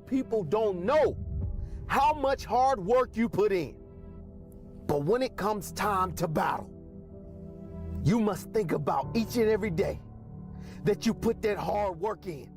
People don't know how much hard work you put in. But when it comes time to battle, you must think about each and every day that you put that hard work in.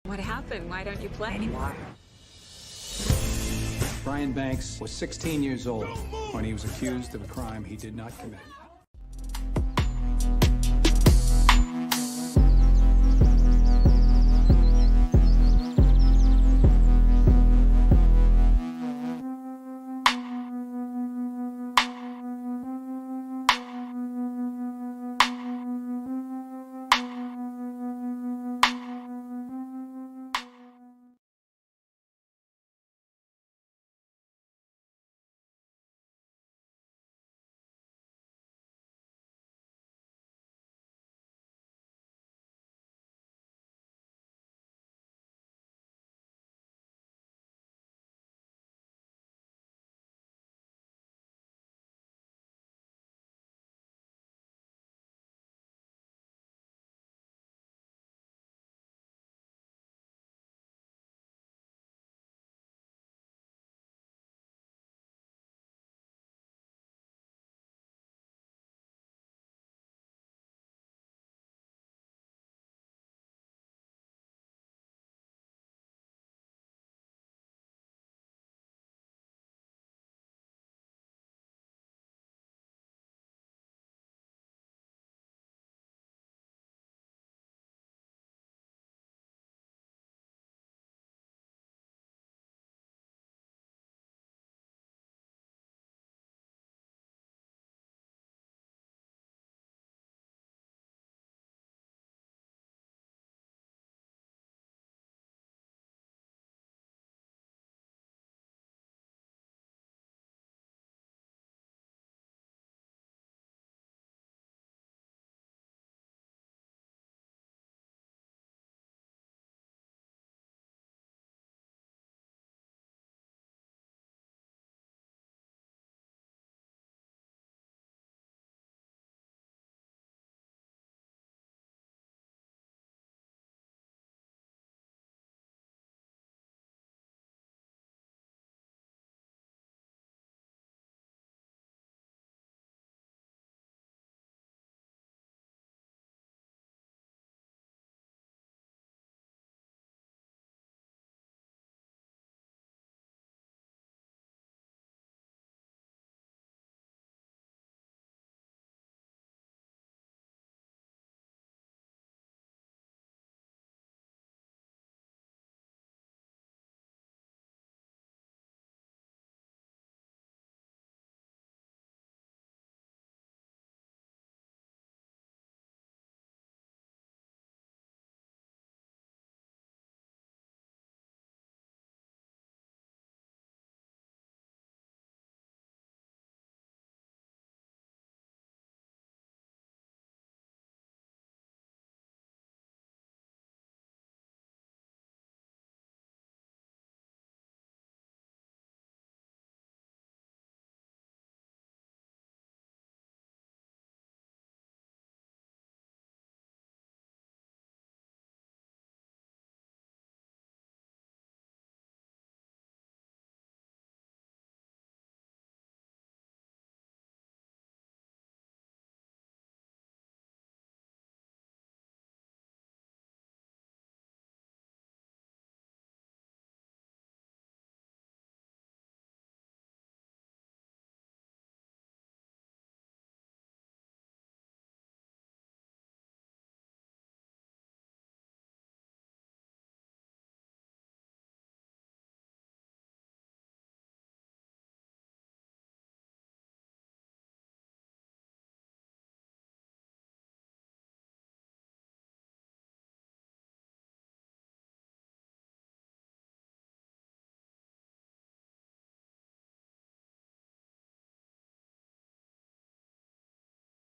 What happened? Why don't you play anymore? Brian Banks was 16 years old when he was accused of a crime he did not commit.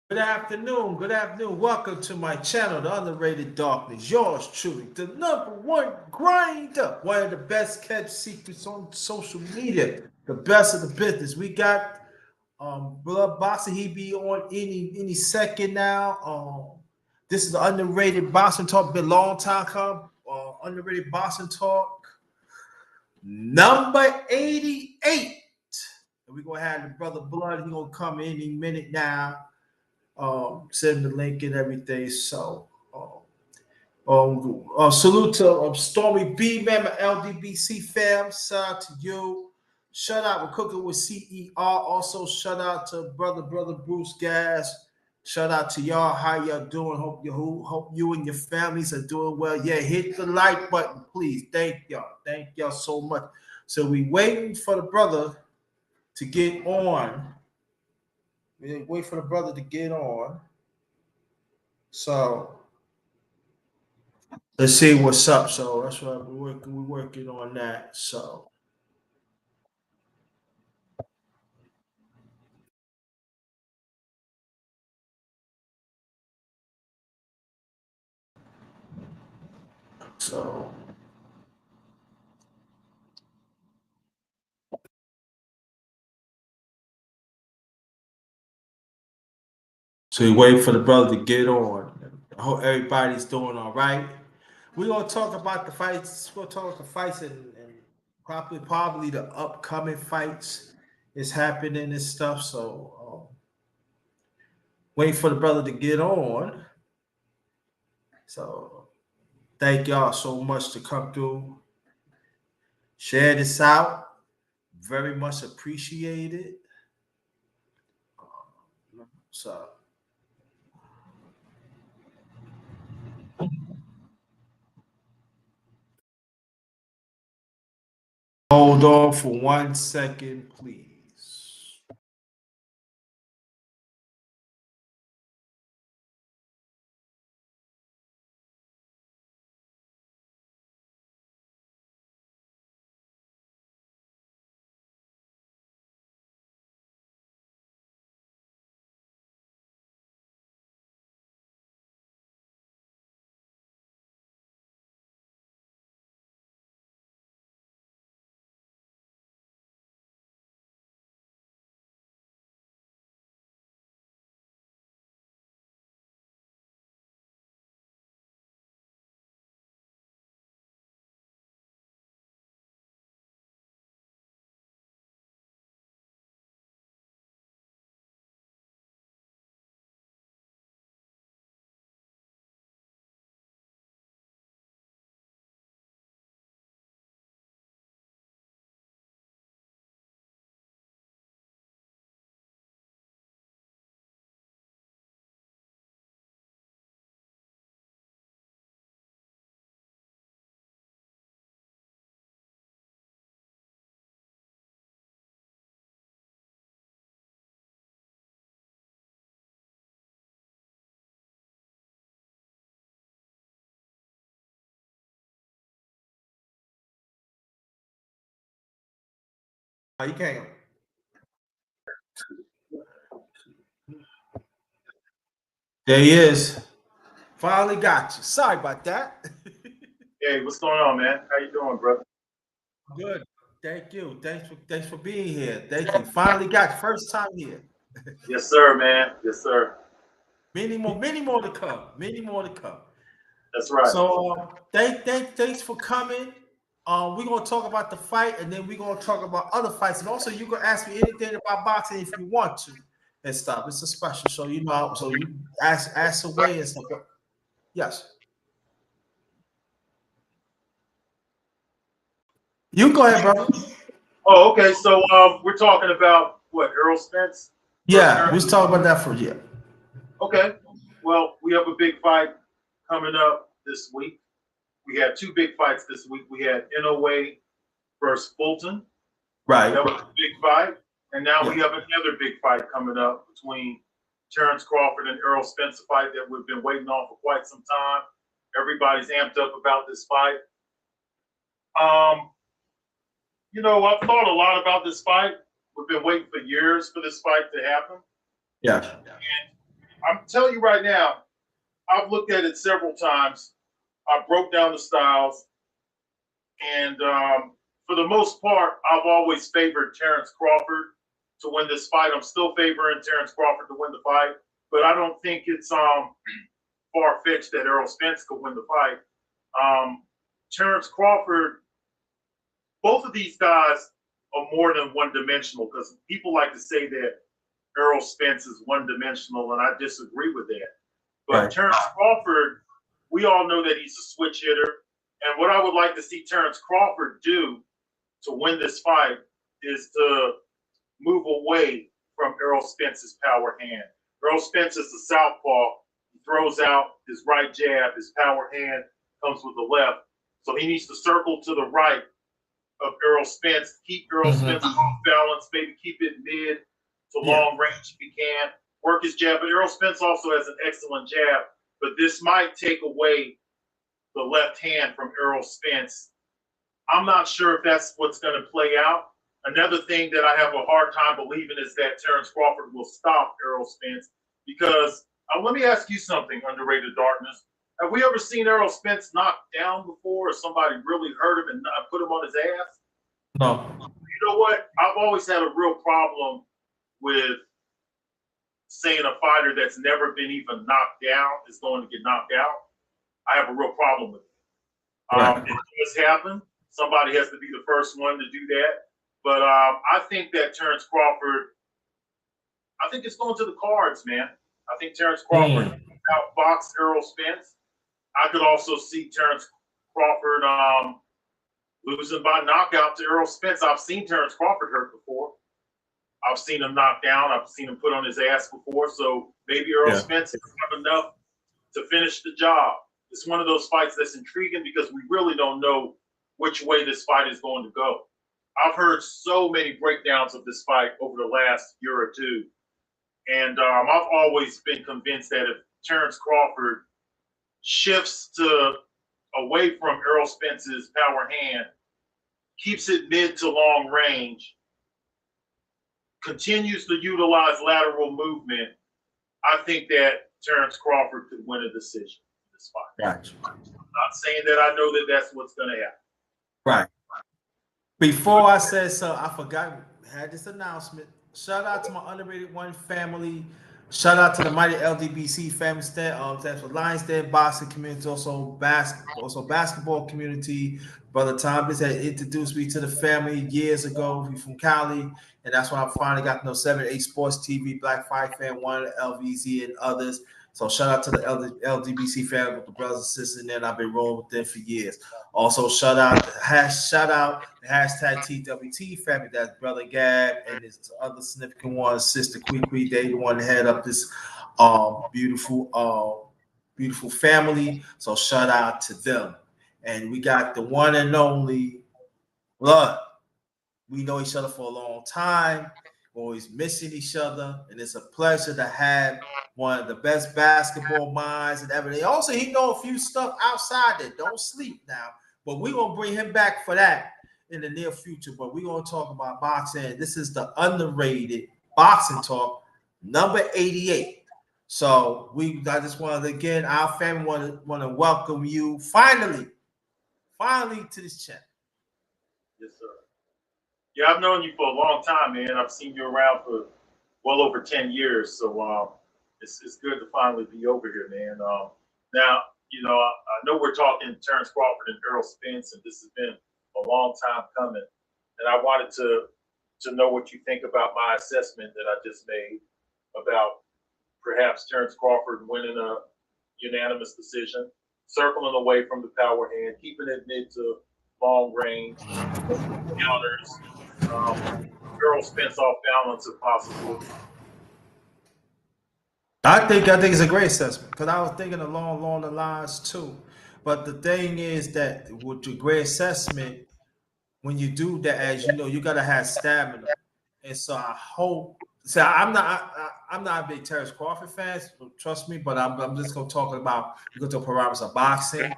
Good afternoon. Good afternoon. Welcome to my channel, The Underrated Darkness. Yours truly, the #1 grinder. One of the best kept secrets on social media. The best of the business. We got Blood Boxer. He be on any second now. This is the Underrated Boxing Talk. Been a long time come. Underrated Boxing Talk number 88. And we're gonna have the brother Blood. He gonna come any minute now. Send the link and everything. So, salute to Stormy B, man, my LDBC fam. Shout out to you. Shout out, we're cooking with CER. Also, shout out to brother Bruce Gas. Shout out to y'all. How y'all doing? Hope you and your families are doing well. Yeah, hit the like button, please. Thank y'all. Thank y'all so much. So we waiting for the brother to get on. We wait for the brother to get on. So let's see what's up. So that's what we're working on that. So we wait for the brother to get on. I hope everybody's doing all right. We're gonna talk about the fights. We'll talk about the fights and probably the upcoming fights is happening and stuff. So wait for the brother to get on. So thank y'all so much to come through. Share this out. Very much appreciated. So hold on for 1 second, please. You can't. There he is. Finally got you. Sorry about that. Hey, what's going on, man? How you doing, brother? Good. Thank you. Thanks for being here. Thank you. Finally got you. First time here. Yes, sir, man. Yes, sir. Many more to come. Many more to come. That's right. So thanks for coming. We're gonna talk about the fight, and then we're gonna talk about other fights, and also you can ask me anything about boxing if you want to and stuff. It's a special, so you know. So you ask away and stuff. Yes, you go ahead, brother. Oh, okay. So we're talking about what, Earl Spence versus Yeah, we was talking about that for you. Okay. Well, we have a big fight coming up this week. We had two big fights this week. We had NOA versus Fulton. Right. That was a big fight. And now Yeah. we have another big fight coming up between Terrence Crawford and Earl Spence, a fight that we've been waiting on for quite some time. Everybody's amped up about this fight. You know, I've thought a lot about this fight. We've been waiting for years for this fight to happen. Yeah. And telling you right now, I've looked at it several times. I broke down the styles, and for the most part, I've always favored Terrence Crawford to win this fight. I'm still favoring Terrence Crawford to win the fight, but I don't think it's far-fetched that Errol Spence could win the fight. Terrence Crawford, both of these guys are more than one-dimensional, because people like to say that Errol Spence is one-dimensional, and I disagree with that. But Right. Terrence Crawford, we all know that he's a switch hitter. And what I would like to see Terrence Crawford do to win this fight is to move away from Errol Spence's power hand. Errol Spence is the southpaw. He throws out his right jab. His power hand comes with the left. So he needs to circle to the right of Errol Spence, keep Errol Spence off balance, maybe keep it mid to long range if he can, work his jab. But Errol Spence also has an excellent jab, but this might take away the left hand from Errol Spence. I'm not sure if that's what's going to play out. Another thing that I have a hard time believing is that Terrence Crawford will stop Errol Spence, because let me ask you something, Underrated Darkness. Have we ever seen Errol Spence knocked down before, or somebody really hurt him and put him on his ass? No. You know what? I've always had a real problem with saying a fighter that's never been even knocked down is going to get knocked out. I have a real problem with it. Right. It does happen. Somebody has to be the first one to do that. But I think that Terrence Crawford, I think it's going to the cards, man. I think Terrence Crawford outboxed Errol Spence. I could also see Terrence Crawford losing by knockout to Errol Spence. I've seen Terrence Crawford hurt before. I've seen him knocked down. I've seen him put on his ass before. So maybe Errol Spence has have enough to finish the job. It's one of those fights that's intriguing because we really don't know which way this fight is going to go. I've heard so many breakdowns of this fight over the last year or two. And I've always been convinced that if Terrence Crawford shifts away from Errol Spence's power hand, keeps it mid to long range, continues to utilize lateral movement, I think that Terrence Crawford could win a decision in this fight. Gotcha. I'm not saying that I know that that's what's going to happen. Right. Before I said so, I forgot, had this announcement. Shout out to my Underrated One family. Shout out to the mighty LDBC family, that's for Lions Den boxing community, also basketball community. Brother Thomas had introduced me to the family years ago. He's from Cali, and that's when I finally got to know 7-8 Sports TV, Black Fight Fan One, LVZ, and others. So shout out to the LDBC family with the brothers and sisters in there, and I've been rolling with them for years. Also, shout out the hashtag TWT family. That's Brother Gab and his other significant one, Sister Kwee. They the one that head up this beautiful family. So shout out to them. And we got the one and only Blood. We know each other for a long time. We're always missing each other, and it's a pleasure to have one of the best basketball minds and everything. Also, he know a few stuff outside that don't sleep now, but we're gonna bring him back for that in the near future. But we're gonna talk about boxing. This is the Underrated Boxing Talk, number 88. So I just wanted to, again, our family want to welcome you finally to this channel. Yes, sir. Yeah, I've known you for a long time, man. I've seen you around for well over 10 years. So it's good to finally be over here, man. Now, I know we're talking Terrence Crawford and Errol Spence, and this has been a long time coming. And I wanted to know what you think about my assessment that I just made about perhaps Terrence Crawford winning a unanimous decision, circling away from the power hand, keeping it mid to long range, counters, Errol Spence off balance if possible. I think it's a great assessment because I was thinking along the lines too. But the thing is that with your great assessment, when you do that, as you know, you gotta have stamina. And so I hope. So I'm not a big Terrence Crawford fan, trust me. But I'm just gonna talk about the parameters of boxing.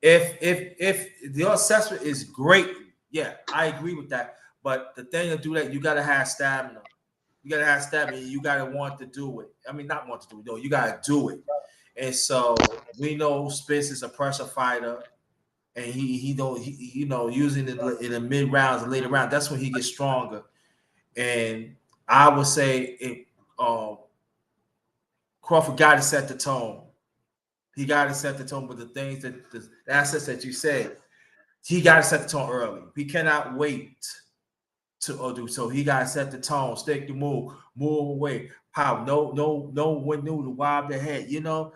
If the assessment is great, yeah, I agree with that. But the thing to do that, you gotta have stamina. You gotta have stamina. You gotta want to do it. I mean, not want to do it. No, you gotta do it. And so we know Spence is a pressure fighter, and he don't you know, using it in the mid rounds and later rounds. That's when he gets stronger. And I would say Crawford got to set the tone. He got to set the tone with the things that the assets that you said. He got to set the tone early. He cannot wait to do so. He got to set the tone, stick the move away. How know when to wob the head, know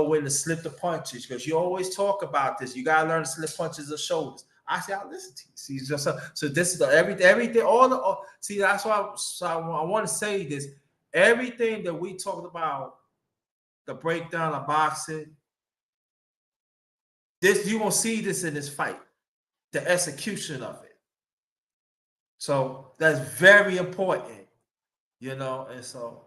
when to slip the punches, because you always talk about this. You gotta learn to slip punches of shoulders. I say, I listen to you. See, just so this is the everything, see, that's why I want to say this. Everything that we talked about, the breakdown of boxing, this you gonna see this in this fight, the execution of it. So that's very important, and so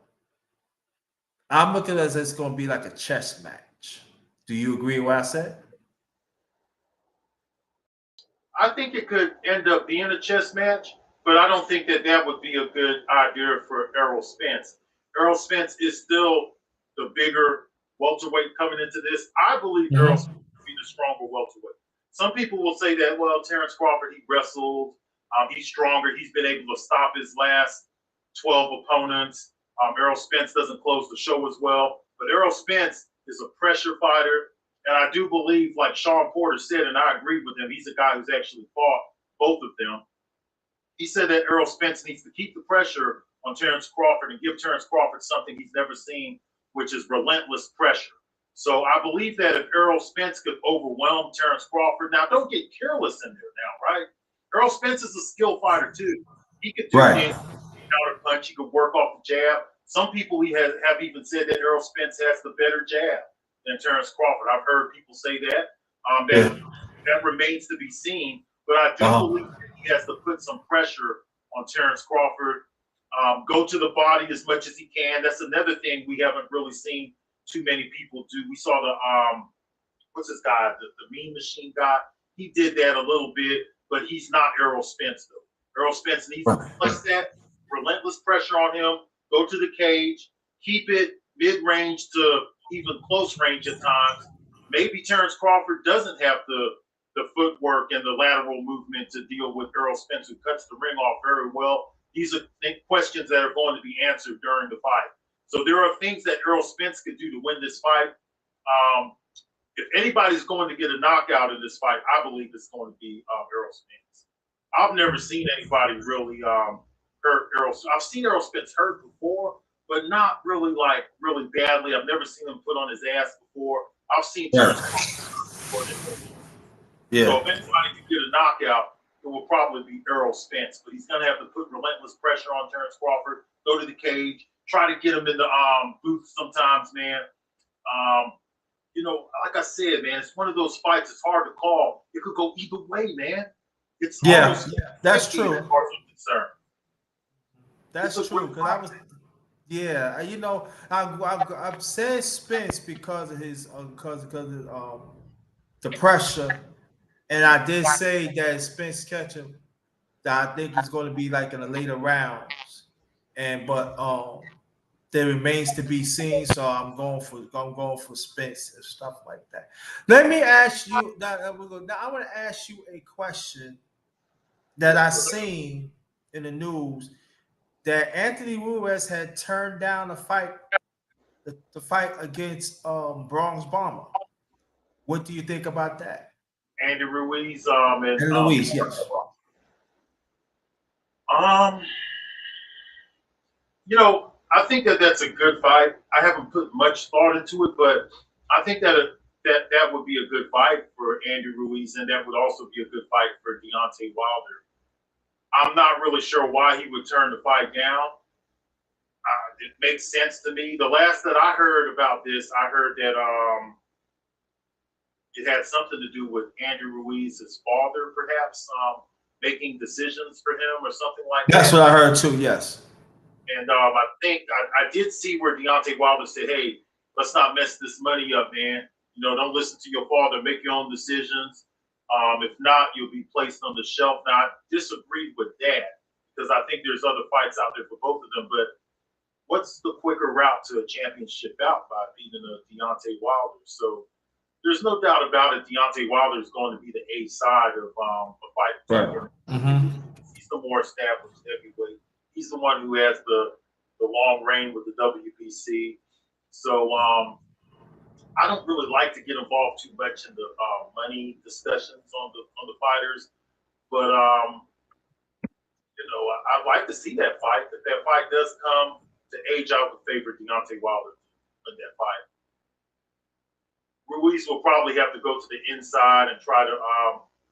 I'm looking at it as it's going to be like a chess match. Do you agree with what I said? I think it could end up being a chess match, but I don't think that would be a good idea for Errol Spence. Errol Spence is still the bigger welterweight coming into this. I believe Errol Spence will be the stronger welterweight. Some people will say that, well, Terrence Crawford, he wrestled. He's stronger. He's been able to stop his last 12 opponents. Errol Spence doesn't close the show as well. But Errol Spence is a pressure fighter. And I do believe, like Sean Porter said, and I agree with him, he's a guy who's actually fought both of them. He said that Errol Spence needs to keep the pressure on Terrence Crawford and give Terrence Crawford something he's never seen, which is relentless pressure. So I believe that if Errol Spence could overwhelm Terrence Crawford, now don't get careless in there now, right? Errol Spence is a skill fighter too. He could do the counter punch. He could work off the jab. Some people have even said that Errol Spence has the better jab than Terrence Crawford. I've heard people say that. That remains to be seen. But I do believe that he has to put some pressure on Terrence Crawford. Go to the body as much as he can. That's another thing we haven't really seen too many people do. We saw the what's his guy, the Mean Machine guy. He did that a little bit, but he's not Errol Spence though. Errol Spence needs to place that relentless pressure on him. Go to the cage, keep it mid-range to even close range at times. Maybe Terrence Crawford doesn't have the footwork and the lateral movement to deal with Errol Spence, who cuts the ring off very well. These are questions that are going to be answered during the fight. So there are things that Errol Spence could do to win this fight. If anybody's going to get a knockout in this fight, I believe it's going to be Errol Spence. I've never seen anybody really hurt Errol. I've seen Errol Spence hurt before, but not really badly. I've never seen him put on his ass before. I've seen Terrence before. So if anybody can get a knockout, it will probably be Errol Spence. But he's going to have to put relentless pressure on Terrence Crawford, go to the cage, try to get him in the booth sometimes, man. Like I said, man, it's one of those fights. It's hard to call. It could go either way, man. It's that's true. As far as I'm concerned. That's true. Because I've said Spence because of his because of the pressure, and I did say that Spence catch him. That I think it's going to be like in the later rounds, but there remains to be seen. So I'm going for Spence and stuff like that. Let me ask you that. I want to ask you a question that I seen in the news that Anthony Ruiz had turned down the fight against Bronx Bomber. What do you think about that? Andy Ruiz and Luis, yes. I think that's a good fight. I haven't put much thought into it, but I think that would be a good fight for Andy Ruiz, and that would also be a good fight for Deontay Wilder. I'm not really sure why he would turn the fight down. It makes sense to me. The last that I heard about this, I heard that it had something to do with Andy Ruiz's father, perhaps making decisions for him or something like that. That's what I heard too. Yes. And I think I did see where Deontay Wilder said, "Hey, let's not mess this money up, man. Don't listen to your father. Make your own decisions. If not, you'll be placed on the shelf." Now, I disagreed with that because I think there's other fights out there for both of them. But what's the quicker route to a championship bout by beating a Deontay Wilder? So there's no doubt about it. Deontay Wilder is going to be the A side of a fight. Right. He's the more established heavyweight. He's the one who has the long reign with the WBC. So I don't really like to get involved too much in the money discussions on the fighters, but I'd like to see that fight. If that fight does come to age, I would favor Deontay Wilder in that fight. Ruiz will probably have to go to the inside and try to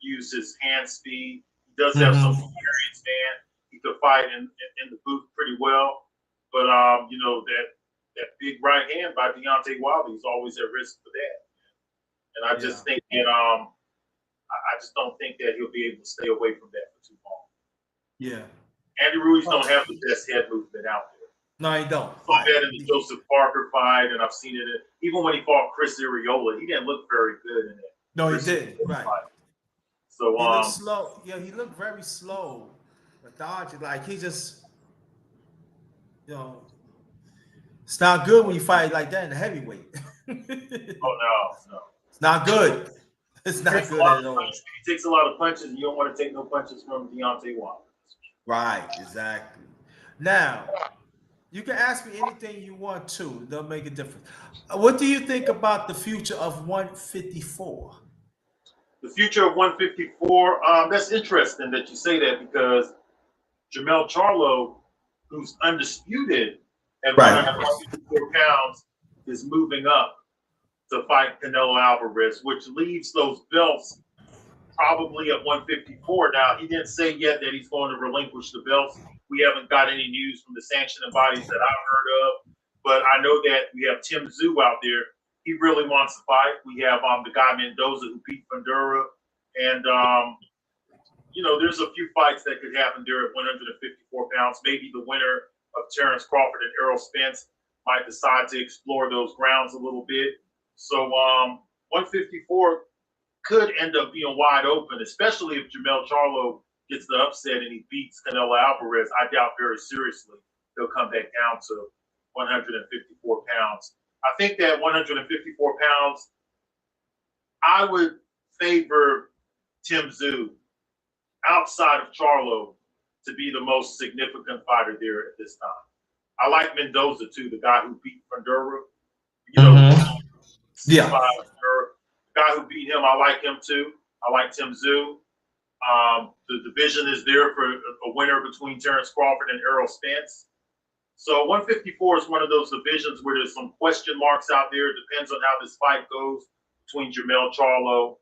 use his hand speed. He does have some experience, man. He could fight in the booth pretty well, but that big right hand by Deontay Wilder, he's always at risk for that. And I just think that I just don't think that he'll be able to stay away from that for too long. Yeah. Andy Ruiz don't have the best head movement out there. No, he don't. I saw that in the Joseph Parker fight, and I've seen it even when he fought Chris Arreola. He didn't look very good in that. No, he didn't. Right. Fight. So he looked slow. Yeah, he looked very slow. But dodging, like he just, it's not good when you fight like that in the heavyweight. Oh no. It's not good. It's not good at all. He takes a lot of punches, and you don't want to take no punches from Deontay Wilder. Right, exactly. Now, you can ask me anything you want to. It doesn't make a difference. What do you think about the future of 154? The future of 154, that's interesting that you say that because Jermell Charlo, who's undisputed at 154 pounds, is moving up to fight Canelo Alvarez, which leaves those belts probably at 154. Now, he didn't say yet that he's going to relinquish the belts. We haven't got any news from the sanctioning bodies that I've heard of, but I know that we have Tim Tszyu out there. He really wants to fight. We have the guy Mendoza who beat Fundura, and there's a few fights that could happen there at 154 pounds. Maybe the winner of Terrence Crawford and Errol Spence might decide to explore those grounds a little bit. So 154 could end up being wide open, especially if Jermell Charlo gets the upset and he beats Canelo Alvarez. I doubt very seriously he'll come back down to 154 pounds. I think that 154 pounds, I would favor Tim Tszyu outside of Charlo to be the most significant fighter there at this time. I like Mendoza too, the guy who beat Fundura. Yeah. The guy who beat him, I like him too. I like Tim Tszyu. The division is there for a winner between Terrence Crawford and Errol Spence. So 154 is one of those divisions where there's some question marks out there. It depends on how this fight goes between Jermell Charlo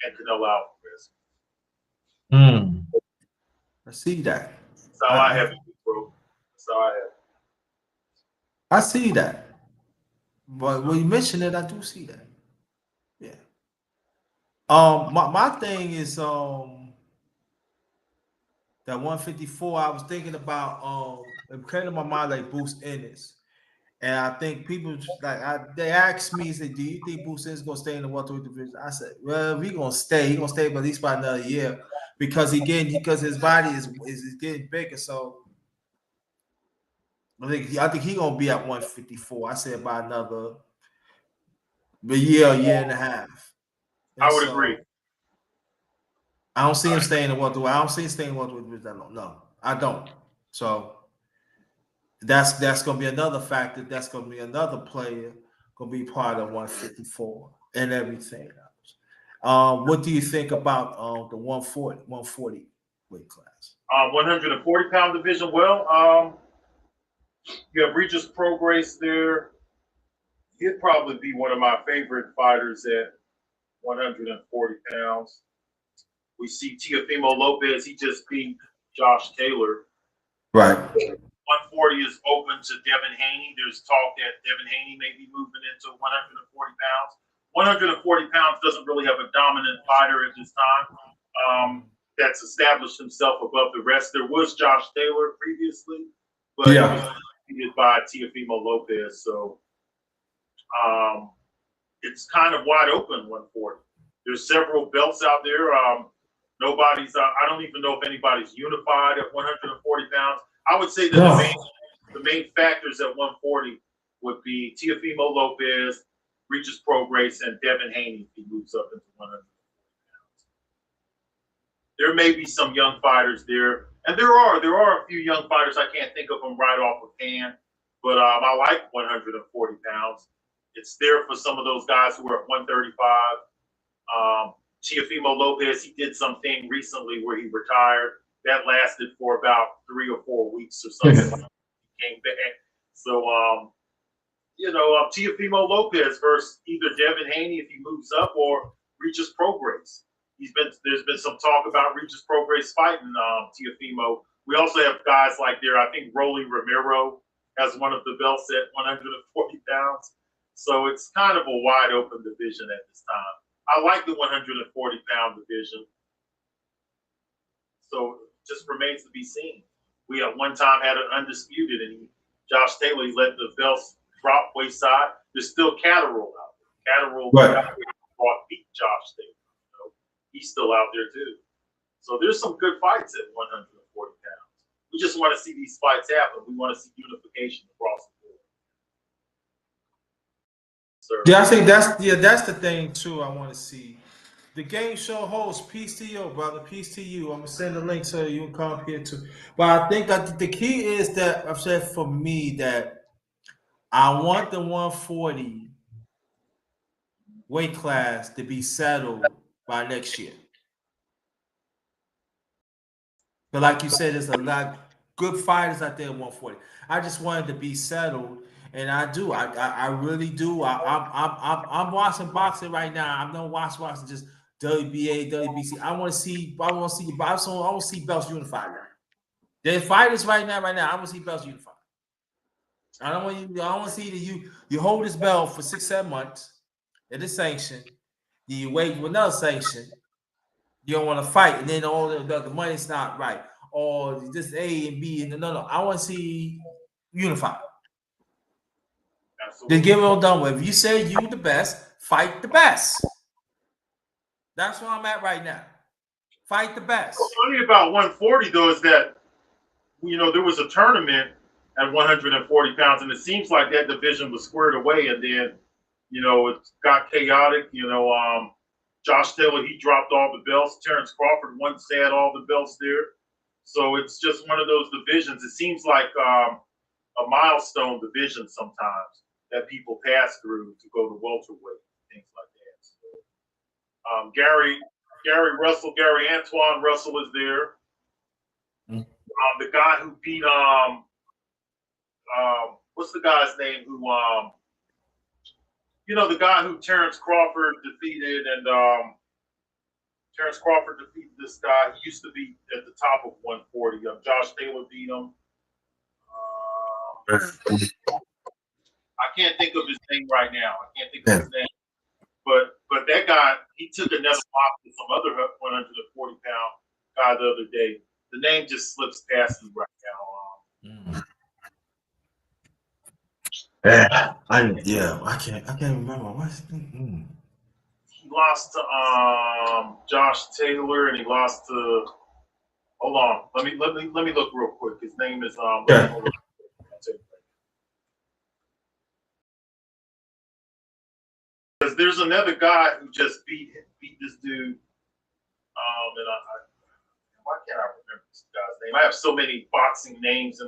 and Canelo Alvarez. I see that. That's how I have it, bro. That's how I have it. I see that. But when you mention it, I do see that. Yeah. My thing is that 154. I was thinking about it came to my mind like Bruce Ennis, and I think people they asked me, said, "Do you think Bruce Ennis is gonna stay in the welterweight division?" I said, "Well, he's gonna stay. He's gonna stay at least by another year because his body is getting bigger." So I think he's gonna be at 154. I said by another year and a half. And I would agree. I don't see him staying in welterweight. I don't see him staying in welterweight that long. No, I don't. So that's gonna be another factor. That's gonna be another player gonna be part of 154 and everything else. What do you think about the 140 weight class? 140-pound division. Well, you have Regis Prograis there. He'd probably be one of my favorite fighters at 140 pounds. We see Teofimo Lopez. He just beat Josh Taylor. Right. 140 is open to Devin Haney. There's talk that Devin Haney may be moving into 140 pounds. 140 pounds doesn't really have a dominant fighter at this time that's established himself above the rest. There was Josh Taylor previously, but he was defeated by Teofimo Lopez. So it's kind of wide open 140. There's several belts out there. I don't even know if anybody's unified at 140 pounds. I would say that the main factors at 140 would be Teofimo Lopez, Regis Prograis, and Devin Haney if he moves up into 140 pounds. There may be some young fighters there, and there are a few young fighters. I can't think of them right off of hand, but I like 140 pounds. It's there for some of those guys who are at 135. Teofimo Lopez, he did something recently where he retired. That lasted for about 3 or 4 weeks or something. He came back. So, Teofimo Lopez versus either Devin Haney if he moves up or Regis Prograis. There's been some talk about Regis Prograis fighting Teofimo. We also have guys like there. I think Rolly Romero has one of the belts at 140 pounds. So it's kind of a wide open division at this time. I like the 140-pound division. So it just remains to be seen. We at one time had an undisputed, and Josh Taylor, he let the belts drop wayside. There's still Catterall out there. Catterall beat Josh Taylor. He's still out there too. So there's some good fights at 140 pounds. We just want to see these fights happen. We want to see unification across the board. Sir. Yeah, I think that's the thing too. I want to see. The game show host, peace to you, brother. Peace to you. I'm gonna send the link so you can come here too. But I think that the key is that I've said for me that I want the 140 weight class to be settled by next year. But like you said, there's a lot good fighters out there at 140. I just wanted to be settled, and I do. I really do. I'm watching boxing right now. I'm not watching just WBA, WBC. I want to see belts unified now. There's fighters right now. I want to see belts unified. I don't want to see that you hold this belt for 6-7 months. It is sanctioned. You wait for another sanction. You don't want to fight, and then all the money's not right, or just A and B and no. I want to see unified. Absolutely. Then get it all done with. If you say you the best, fight the best. That's where I'm at right now. Fight the best. What's funny about 140 though is that there was a tournament at 140 pounds, and it seems like that division was squared away, and then it got chaotic. Josh Taylor, he dropped all the belts. Terrence Crawford once had all the belts there. So it's just one of those divisions. It seems like a milestone division sometimes that people pass through to go to welterweight, things like that. So, Gary Antoine Russell is there. The guy who beat what's the guy's name who the guy who Terrence Crawford defeated, and Terrence Crawford defeated this guy. He used to be at the top of 140. Josh Taylor beat him. I can't think of his name right now. I can't think of his name. But that guy, he took another pop to some other 140-pound guy the other day. The name just slips past me right now. I can't remember. He lost to Josh Taylor, and he lost to. Hold on, let me look real quick. His name is because there's another guy who just beat this dude. And why can't I remember this guy's name? I have so many boxing names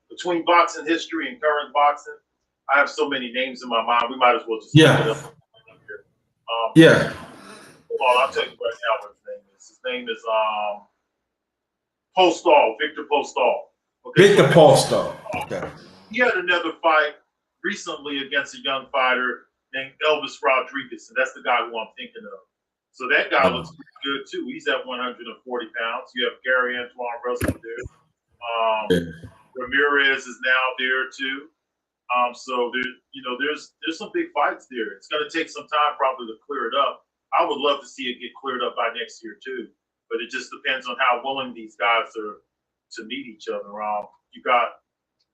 between boxing history and current boxing. I have so many names in my mind. We might as well just look it up. Hold on, I'll tell you right now what his name is. His name is Postol, Victor Postol. Okay, Victor Postol. Okay. He had another fight recently against a young fighter named Elvis Rodriguez, and that's the guy who I'm thinking of. So that guy looks pretty good too. He's at 140 pounds. You have Gary Antoine Russell there. Ramirez is now there too. So there's some big fights there. It's going to take some time probably to clear it up. I would love to see it get cleared up by next year too, but it just depends on how willing these guys are to meet each other. You got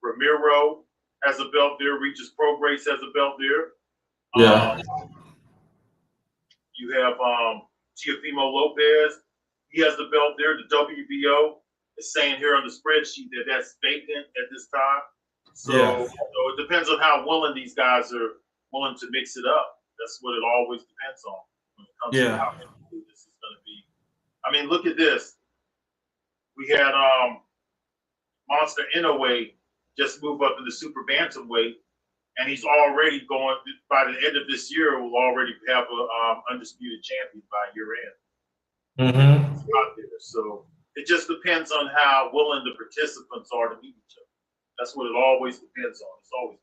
Ramiro has a belt there. Regis Prograis has a belt there. You have Teofimo Lopez. He has the belt there. The WBO is saying here on the spreadsheet that that's vacant at this time. So Yeah. it depends on how willing these guys are willing to mix it up. That's what it always depends on when it comes to Yeah. how this is going to be. I mean, look at this. We had Monster Inoue just move up in the super bantamweight, and he's already going. By the end of this year, we'll already have a undisputed champion by year end. Mm-hmm. Out there. So it just depends on how willing the participants are to meet each other. That's what it always depends on. It's always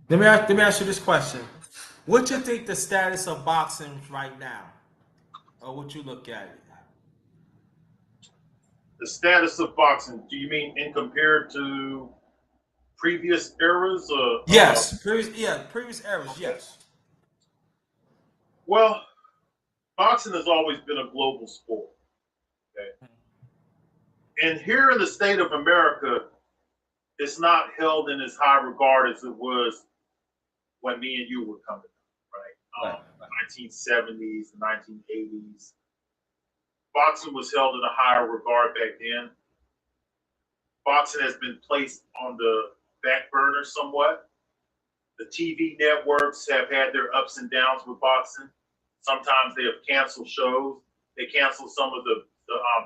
been. Let me ask you this question. What you think the status of boxing right now? Or what you look at it? The status of boxing, do you mean in compared to previous eras? Yes. Previous eras, yes. Well, boxing has always been a global sport. Okay? And here in the state of America, it's not held in as high regard as it was when me and you were coming up, right? 1970s, 1980s. Boxing was held in a higher regard back then. Boxing has been placed on the back burner somewhat. The TV networks have had their ups and downs with boxing. Sometimes they have canceled shows. They canceled some of the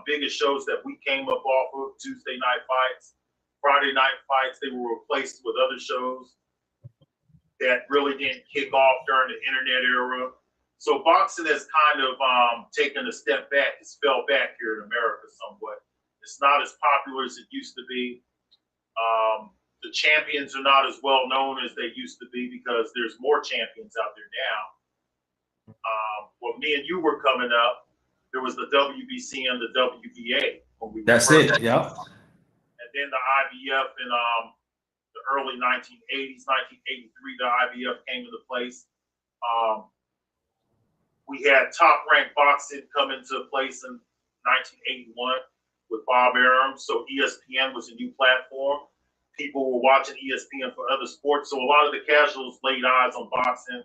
biggest shows that we came up off of, Tuesday night fights, Friday night fights. They were replaced with other shows that really didn't kick off during the internet era. So boxing has kind of taken a step back. It's fell back here in America somewhat. It's not as popular as it used to be. The champions are not as well known as they used to be because there's more champions out there now. When me and you were coming up, there was the WBC and the WBA. That's it. Yeah. And then the IBF in the early 1980s, 1983, the IBF came into place. We had top-ranked boxing come into place in 1981 with Bob Arum. So ESPN was a new platform. People were watching ESPN for other sports. So a lot of the casuals laid eyes on boxing.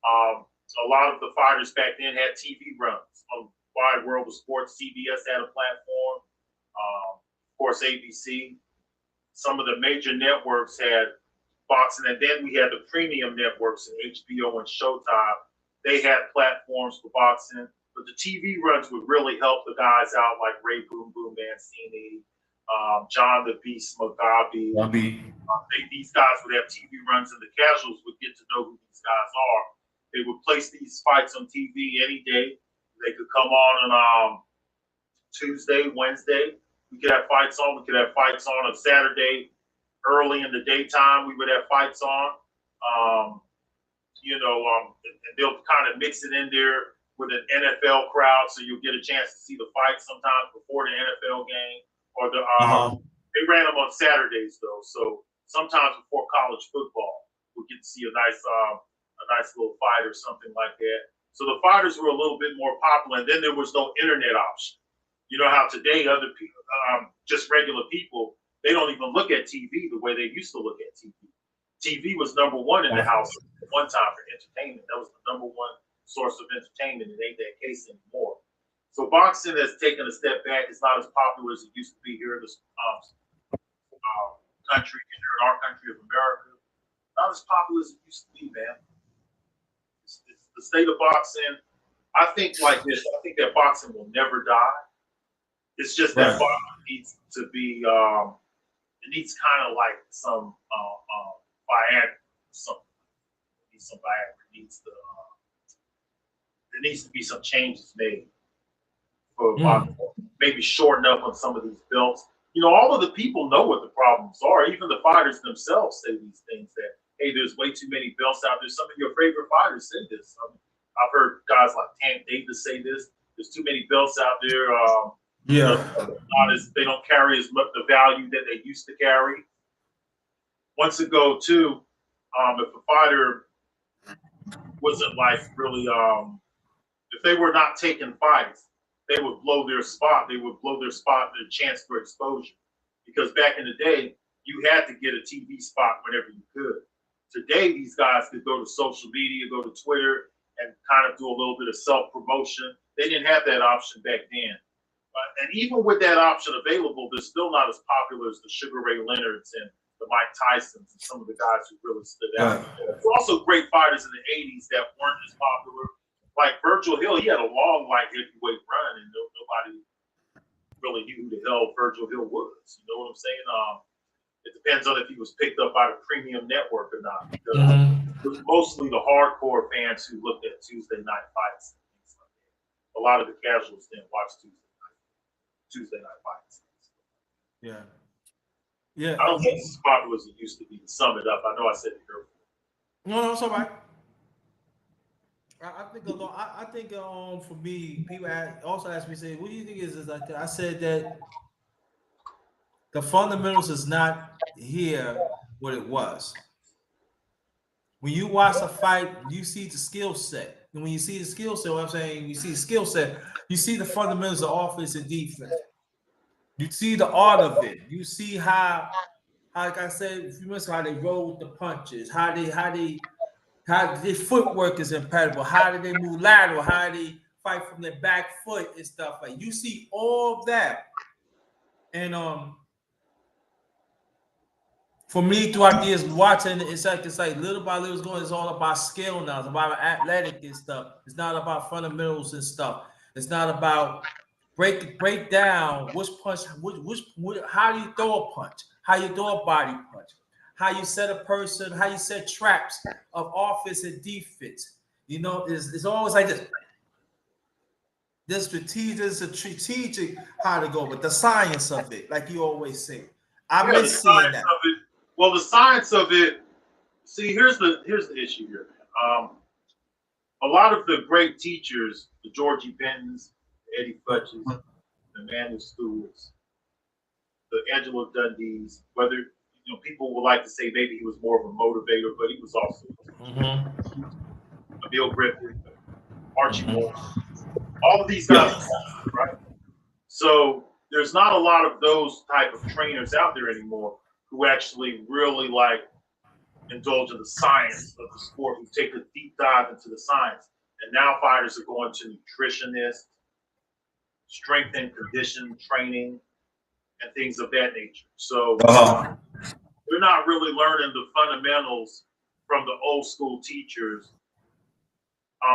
A lot of the fighters back then had TV runs on Wide World of Sports. CBS had a platform. Of course, ABC. Some of the major networks had boxing. And then we had the premium networks in HBO and Showtime. They had platforms for boxing. But the TV runs would really help the guys out like Ray Boom Boom Mancini, John the Beast Mugabe. These guys would have TV runs, and the casuals would get to know who these guys are. They would place these fights on TV any day. They could come on Tuesday, Wednesday. We could have fights on. We could have fights on Saturday early in the daytime. We would have fights on. And they'll kind of mix it in there with an NFL crowd, so you'll get a chance to see the fight sometimes before the NFL game, or they ran them on Saturdays though, so sometimes before college football, we'll get to see a nice little fight or something like that. So the fighters were a little bit more popular, and then there was no internet option. You know how today other people, just regular people, they don't even look at TV the way they used to look at TV. TV was number one in the house at one time for entertainment. That was the number one source of entertainment. It ain't that case anymore. So boxing has taken a step back. It's not as popular as it used to be here in the country, here in our country of America. Not as popular as it used to be, man. It's the state of boxing. I think like this. I think that boxing will never die. It's just that boxing needs to be. It needs kind of like some Viagra. It needs some Viagra. There needs to be some changes made for maybe shorten up on some of these belts. You know, all of the people know what the problems are. Even the fighters themselves say these things that, hey, there's way too many belts out there. Some of your favorite fighters say this. I've heard guys like Tank Davis say this. There's too many belts out there. They don't carry as much the value that they used to carry. Once ago, too, if a fighter wasn't like really, if they were not taking fights, they would blow their spot. They would blow their spot, their chance for exposure. Because back in the day, you had to get a TV spot whenever you could. Today, these guys could go to social media, go to Twitter, and kind of do a little bit of self-promotion. They didn't have that option back then. And even with that option available, they're still not as popular as the Sugar Ray Leonards and the Mike Tysons and some of the guys who really stood out. There's also great fighters in the 80s that weren't as popular. Like Virgil Hill, he had a long light heavyweight run, and nobody really knew who the hell Virgil Hill was. You know what I'm saying? It depends on if he was picked up by the premium network or not, because it was mostly the hardcore fans who looked at Tuesday night fights and things like that. A lot of the casuals didn't watch Tuesday night fights. Yeah. Yeah. I don't think it's as popular as it used to be. To sum it up, I know I said it earlier. No, it's all right. I think I think for me, people also ask me, say, what do you think is like that? I said that the fundamentals is not here what it was. When you watch a fight, you see the skill set. And when you see the skill set, what I'm saying, you see the skill set, you see the fundamentals of offense and defense. You see the art of it. You see how like I said, if you remember how they roll with the punches, how their footwork is impeccable, how do they move lateral, how they fight from their back foot and stuff like you see all of that. And for me throughout the years watching, it's like little by little going, it's all about skill now. It's about athletic and stuff. It's not about fundamentals and stuff. It's not about break down which punch, how do you throw a punch, how you throw a body punch, how you set a person, how you set traps of offense and defense. You know, it's always like this. There's strategic how to go, but the science of it, like you always say. I miss seeing that. Well, the science of it. See, here's the issue here. A lot of the great teachers, the Georgie Bentons, the Eddie Futches, the Manuel Stewarts, the Angelo Dundees, whether people would like to say maybe he was more of a motivator, but he was also Bill Griffin, Archie Moore, all of these guys, right? So there's not a lot of those type of trainers out there anymore who actually really indulge in the science of the sport, who take a deep dive into the science. And now fighters are going to nutritionists, strength and condition training, and things of that nature. So they're not really learning the fundamentals from the old school teachers.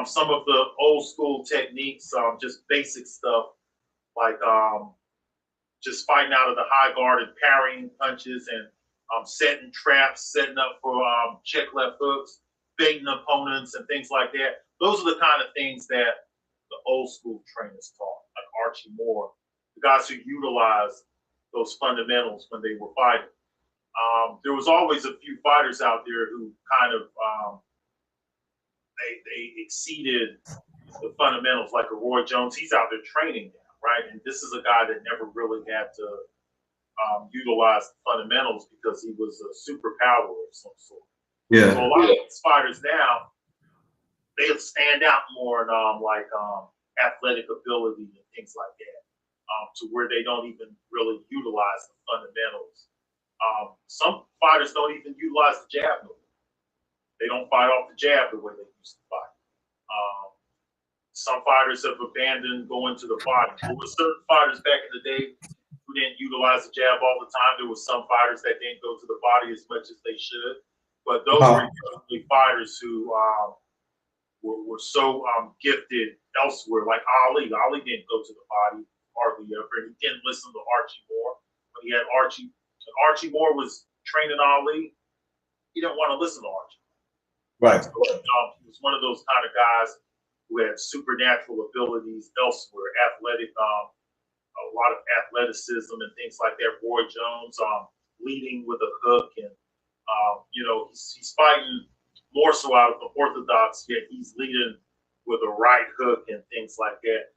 Some of the old school techniques, just basic stuff like just fighting out of the high guard and parrying punches and setting traps, setting up for check left hooks, baiting opponents and things like that. Those are the kind of things that the old school trainers taught, like Archie Moore, the guys who utilized those fundamentals when they were fighting. There was always a few fighters out there who kind of they exceeded the fundamentals, like a Roy Jones. He's out there training now, right? And this is a guy that never really had to utilize the fundamentals because he was a superpower of some sort. Yeah. So a lot of these fighters now, they'll stand out more in athletic ability and things like that, to where they don't even really utilize the fundamentals. Some fighters don't even utilize the jab no more. They don't fight off the jab the way they used to fight. Some fighters have abandoned going to the body. There were certain fighters back in the day who didn't utilize the jab all the time. There were some fighters that didn't go to the body as much as they should. But those were usually fighters who were so gifted elsewhere, like Ali. Ali didn't go to the body hardly ever. He didn't listen to Archie Moore. When he had Archie, when Archie Moore was training Ali, he didn't want to listen to Archie. Right. So, he was one of those kind of guys who had supernatural abilities elsewhere, athletic, a lot of athleticism and things like that. Roy Jones leading with a hook, and he's fighting more so out of the orthodox, yet he's leading with a right hook and things like that.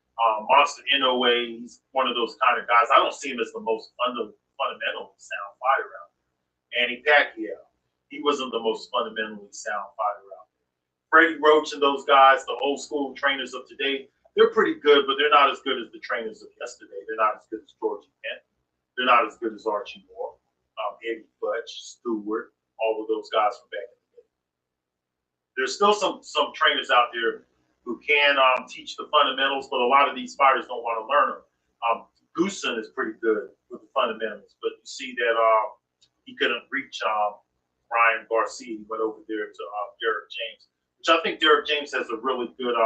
Monster Inoue, he's one of those kind of guys. I don't see him as the most fundamentally sound fighter out there. Manny Pacquiao, he wasn't the most fundamentally sound fighter out there. Freddie Roach and those guys, the old school trainers of today, they're pretty good, but they're not as good as the trainers of yesterday. They're not as good as Georgie Kent. They're not as good as Archie Moore, Eddie Futch, Stewart, all of those guys from back in the day. There's still some trainers out there who can teach the fundamentals, but a lot of these fighters don't want to learn them Goosen is pretty good with the fundamentals, but you see that he couldn't reach Ryan Garcia. He went over there to Derek James, which I think Derek James has a really good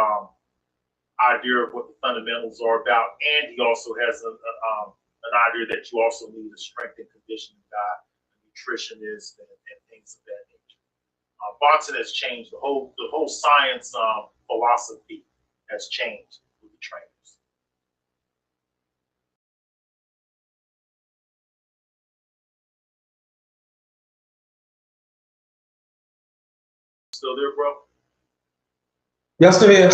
idea of what the fundamentals are about, and he also has an idea that you also need a strength and conditioning guy, a nutritionist, and things of that nature. Boxing has changed. The whole science philosophy has changed with the trainers. Still there, bro? Y'all still here?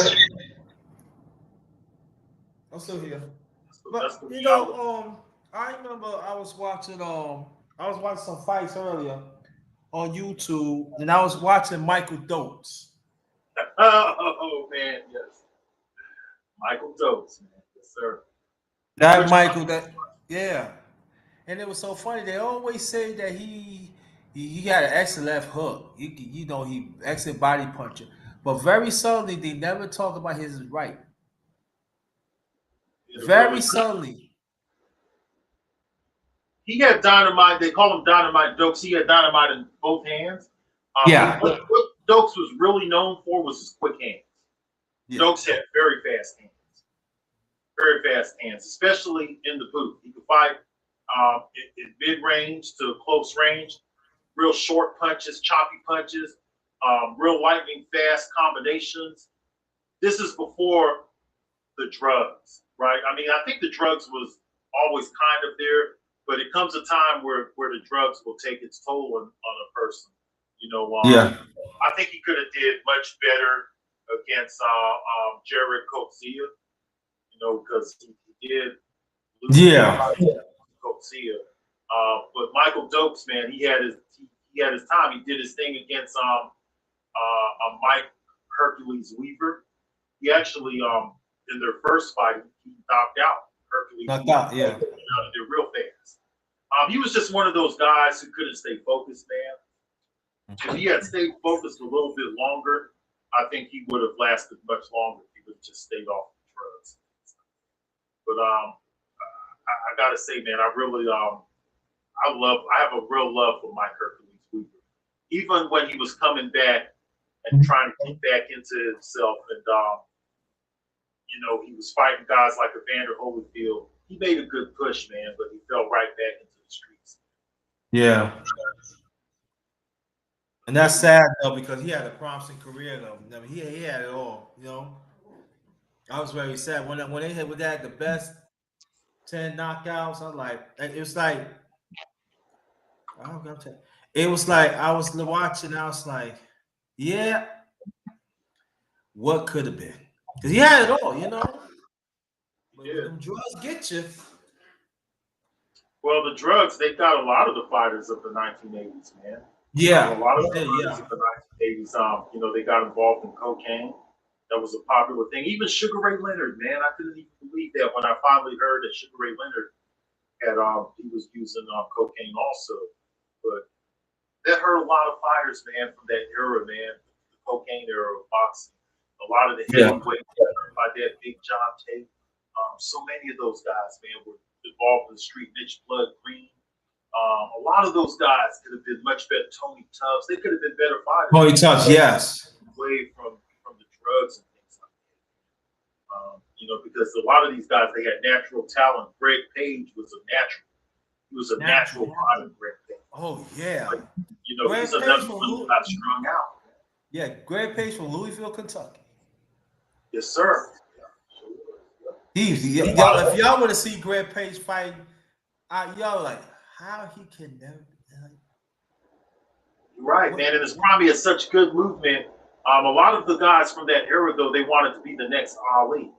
I'm still here. But you know, I remember I was watching some fights earlier on YouTube, and I was watching Michael Dokes. Oh man, yes, Michael Dokes, man, yes sir. That Michael, yeah. And it was so funny. They always say that he got an excellent left hook. He excellent body puncher. But very subtly, they never talk about his right. Very subtly. He had dynamite. They call him Dynamite Dokes. He had dynamite in both hands. Yeah. What Dokes was really known for was his quick hands. Yeah. Dokes had very fast hands, especially in the booth. He could fight in mid range to close range, real short punches, choppy punches, real lightning fast combinations. This is before the drugs, right? I mean, I think the drugs was always kind of there, but it comes a time where the drugs will take its toll on a person. You know, I think he could have did much better against Jared Coetzee, you know, because he did lose Coetzee. But Michael Dokes, man, he had his time. He did his thing against Mike Hercules Weaver. He actually in their first fight he knocked out Hercules. Knocked out, yeah. They're real fast. He was just one of those guys who couldn't stay focused, man. If he had stayed focused a little bit longer, I think he would have lasted much longer if he would have just stayed off the drugs. But I gotta say, man, I really I have a real love for Mike Hercules Weaver. Even when he was coming back and trying to get back into himself, and you know, he was fighting guys like Evander Holyfield. He made a good push, man, but he fell right back into the streets. Yeah. And that's sad though, because he had a promising career though. I mean, he had it all, you know. I was very sad when they had the best 10 knockouts. I'm like, it was like, it was like I was watching. I was like, yeah, what could have been? Because he had it all, you know. But them drugs get you. Well, the drugs, they got a lot of the fighters of the 1980s, man. Yeah. A lot of the fighters of the 1980s, you know, they got involved in cocaine. That was a popular thing. Even Sugar Ray Leonard, man, I couldn't even believe that when I finally heard that Sugar Ray Leonard had he was using cocaine also. But that hurt a lot of fighters, man, from that era, man, the cocaine era of boxing. A lot of the heavyweights by that Big John Tate. So many of those guys, man, were involved in the street. Mitch Blood Green. A lot of those guys could have been much better. Tony Tubbs, they could have been better fighters. Tony Tubbs, yes. Away from the drugs and things like that. You know, because a lot of these guys, they had natural talent. Greg Page was a natural. He was a natural fighter, Greg Page. Oh, yeah. Like, you know, he's another one who got strung out. Yeah, Greg Page from Louisville, Kentucky. Yes, sir. If y'all want to see Greg Page fight, y'all like how he can never. Right, man, and it's probably such good movement. A lot of the guys from that era, though, they wanted to be the next Ali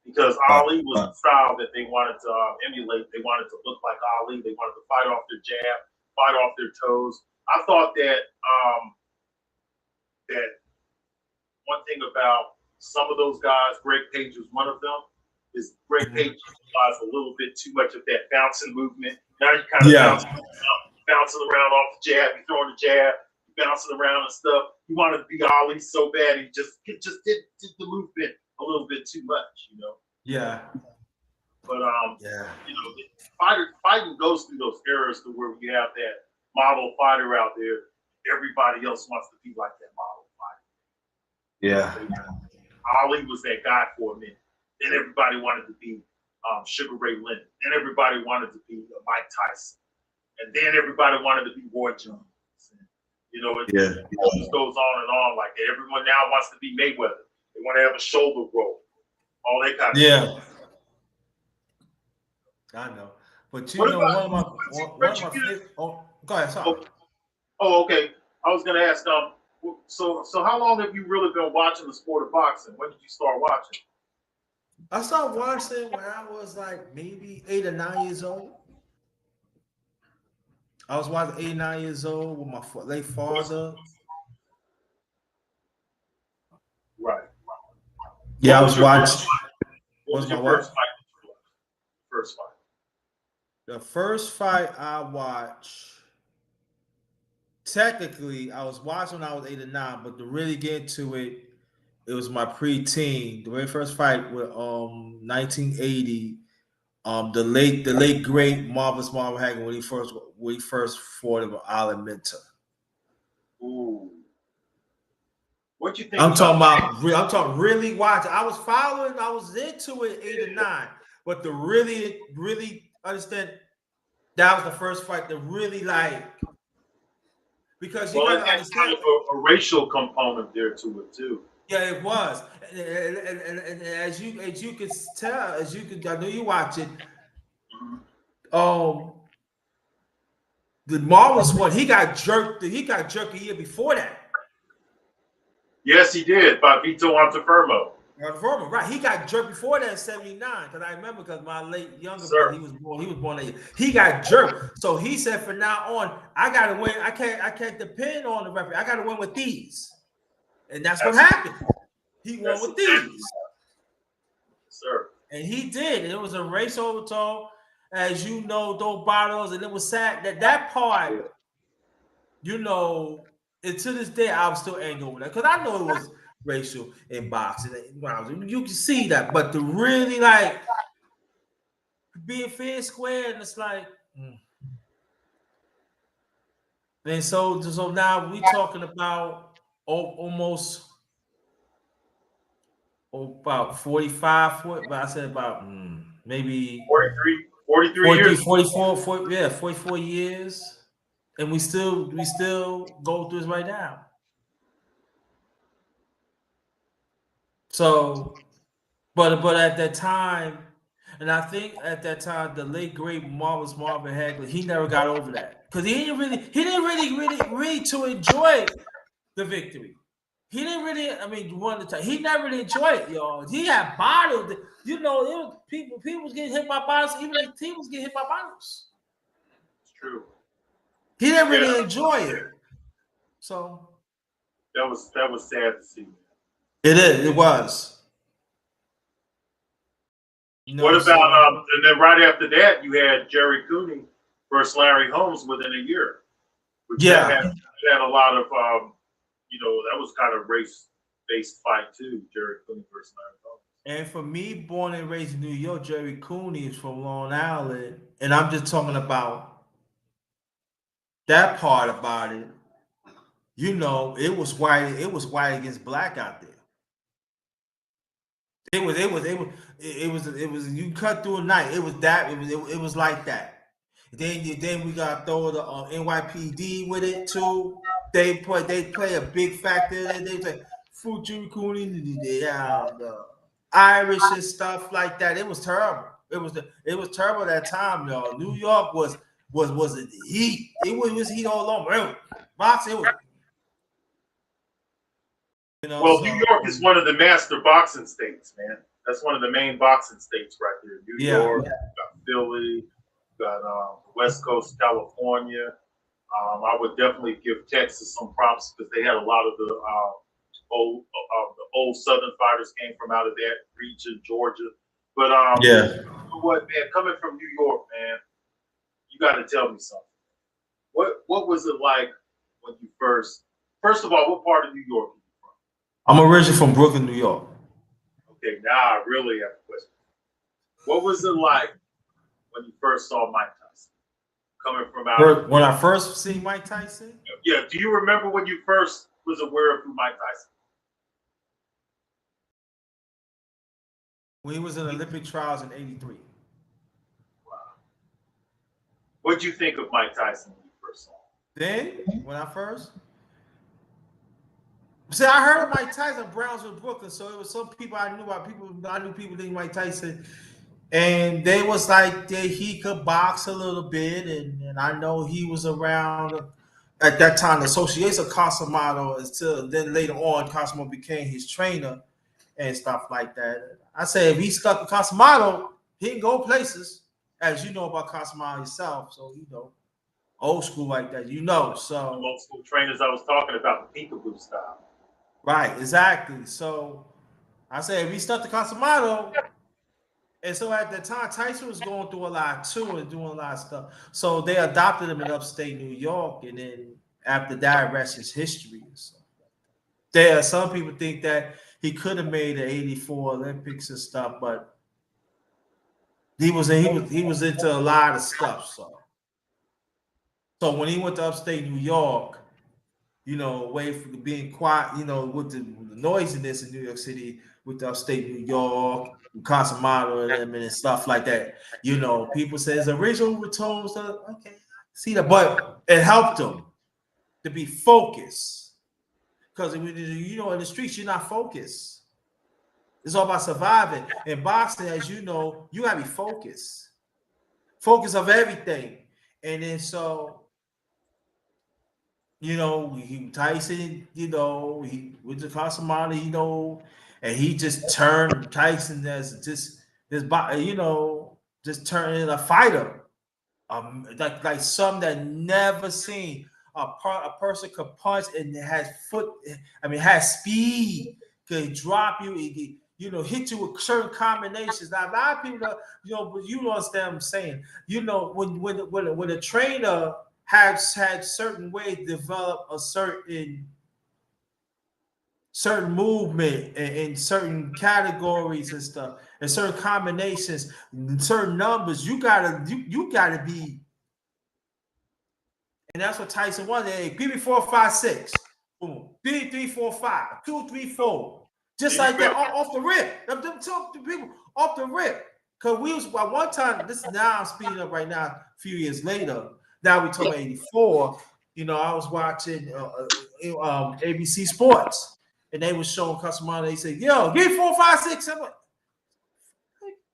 because Ali was the style that they wanted to emulate. They wanted to look like Ali. They wanted to fight off their jab, fight off their toes. I thought that that one thing about some of those guys, Greg Page was one of them, is Greg Page utilized a little bit too much of that bouncing movement. Now you kind of bouncing around off the jab, you throwing the jab, you bouncing around and stuff. He wanted to be Ali so bad, he just did the movement a little bit too much, you know. Yeah. But Yeah. you know, fighting goes through those eras to where you have that model fighter out there. Everybody else wants to be like that model fighter. Yeah. Ali was that guy for a minute. Then everybody wanted to be Sugar Ray Leonard. Then everybody wanted to be Mike Tyson. And then everybody wanted to be Roy Jones. And, you know, it just goes on and on like that. Everyone now wants to be Mayweather. They want to have a shoulder roll. All that kind of stuff. I know. But you What know, about one of my favorite. Oh, go ahead. Sorry. Oh, okay. I was going to ask, so how long have you really been watching the sport of boxing? When did you start watching? I started watching when I was like maybe 8 or 9 years old. I was watching 8 or 9 years old with my late father. Right. Yeah, I was watching. What was your first fight? First fight. The first fight I watched, technically, I was watching when I was 8 or 9, but to really get into it, it was my preteen. The very first fight was 1980. The late great Marvelous Marvel Hagen when he first fought him with Alan Minter. Ooh. What you think? I'm talking really watching. I was following. I was into it 8 or 9, but to really understand, that was the first fight to really like, because you gotta understand. Kind of a racial component there to it too. Yeah, it was, and as you can tell, I know you watch it. The Marvelous one, he got jerked a year before that. Yes, he did by Vito Antuofermo. Right, he got jerked before that in '79. Because I remember, because my late younger brother, he was born that year. He got jerked, so he said, from now on, I gotta win. I can't depend on the referee. I gotta win with these, and that's what happened. He won with these, sir, and he did. And it was a race overtone, as you know, those bottles, and it was sad that part. You know, and to this day, I'm still angry with that, because I know it was racial in boxing. You can see that, but to really like being fair square, and it's like, and so now we talking about almost about 45, 40, but I said about maybe 43 years, 44 years, and we still go through this right now. So, but at that time, and I think at that time, the late great Marvelous Marvin Hagler, he never got over that, because he didn't really to enjoy the victory. He didn't really. I mean, he never really enjoyed it, y'all. He had bottled. You know, it was people was getting hit by bottles. Even the team was getting hit by bottles. It's true. He didn't really enjoy it. So that was sad to see. It is. It was. You know, what about and then right after that, you had Jerry Cooney versus Larry Holmes within a year. Which had a lot of you know, that was kind of race-based fight too, Jerry Cooney versus Larry Holmes. And for me, born and raised in New York, Jerry Cooney is from Long Island, and I'm just talking about that part about it. You know, it was white against black out there. It was you cut through a night. It was like that. Then we got to throw the NYPD with it too. They play a big factor. They play Fuji Cooney, the Irish and stuff like that. It was terrible. It was terrible at that time, y'all. New York was the heat. It was heat all over. Boxing, it was. You know, well, New York is one of the master boxing states, man. That's one of the main boxing states right there. New York, got Philly, got West Coast, California. I would definitely give Texas some props, because they had a lot of the old Southern fighters came from out of that region, Georgia. But you know what, man, coming from New York, man, you got to tell me something. What was it like when you first of all, what part of New York? I'm originally from Brooklyn, New York. Okay, now I really have a question. What was it like when you first saw Mike Tyson coming from out? When I first seen Mike Tyson? Yeah. Do you remember when you first was aware of who Mike Tyson? When he was in Olympic trials in '83. Wow. What'd you think of Mike Tyson when you first saw him? Then, when I first... See, I heard of Mike Tyson, Brownsville, Brooklyn, so it was some people I knew about. I knew people named Mike Tyson, and they was like that he could box a little bit, and I know he was around at that time the Association of Casamado until then later on Cosmo became his trainer and stuff like that. I say if he stuck with Casamado, he can go places, as you know about Casamado yourself, so you know, old school like that, you know. So The old school trainers I was talking about, the peekaboo style. right, exactly. So I say if he stuck to Casamado, and so at the time Tyson was going through a lot too and doing a lot of stuff. So they adopted him in upstate New York, and then after that, rest is history. So there, some people think that he could have made the '84 Olympics and stuff, but he was into a lot of stuff. So when he went to upstate New York, you know, away from being quiet, you know, with the noisiness in New York City, with the upstate New York, Casamado and them and stuff like that. You know, people say his original tones, okay, see that, but it helped him to be focused. Because you know, in the streets, you're not focused. It's all about surviving. In boxing, as you know, you gotta be focused. Focus of everything. And then so you know, he Tyson, you know, he went to Casamado, you know, and he just turned Tyson as just this, you know, just turned into a fighter, like something that never seen. A person could punch and has has speed, could drop you, you know, hit you with certain combinations. Now a lot of people, you know, but you understand what I'm saying. You know, when a trainer has had certain ways to develop a certain movement in certain categories and stuff, and certain combinations, certain numbers, you gotta be, and that's what Tyson wanted. Hey, give me 4, 5, 6, boom, 3, 3, 4, 5, 2, 3, 4, just like that off the rip. Them talk to people off the rip. Cause we was at one time. This now I'm speeding up right now. A few years later, now we talking about '84. You know, I was watching ABC Sports, and they was showing Casamado. They said, "Yo, give me 4, 5, 6, 7."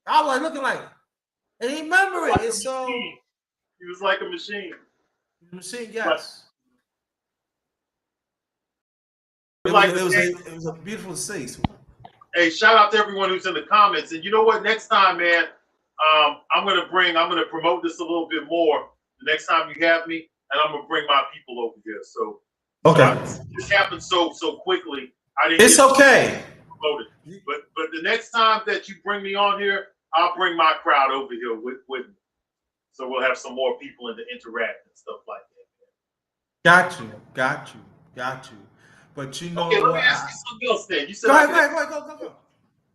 I was like looking like, and he remember it. And so he was like a machine. Machine, yes. It was a beautiful scene. Hey, shout out to everyone who's in the comments. And you know what? Next time, man, I'm gonna promote this a little bit more the next time you have me, and I'm gonna bring my people over here. So okay, this happened so quickly. I didn't. It's okay. Promoted. But the next time that you bring me on here, I'll bring my crowd over here with me. So we'll have some more people to interact and stuff like that. Got you. But you know, okay, let me ask you something else then. You said go.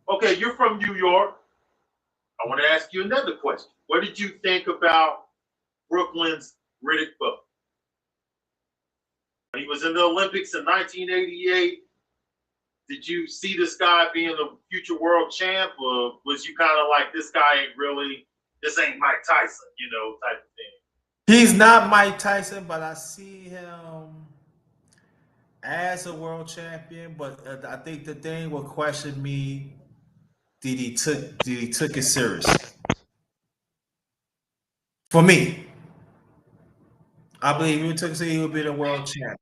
Okay, you're from New York. I want to ask you another question. What did you think about Brooklyn's Riddick Bowe? When he was in the Olympics in 1988, did you see this guy being a future world champ, or was you kind of like, this ain't Mike Tyson, you know, type of thing? He's not Mike Tyson, but I see him as a world champion. But I think the thing will question me: did he took it serious? For me, I believe he took it serious, he would be the world champ.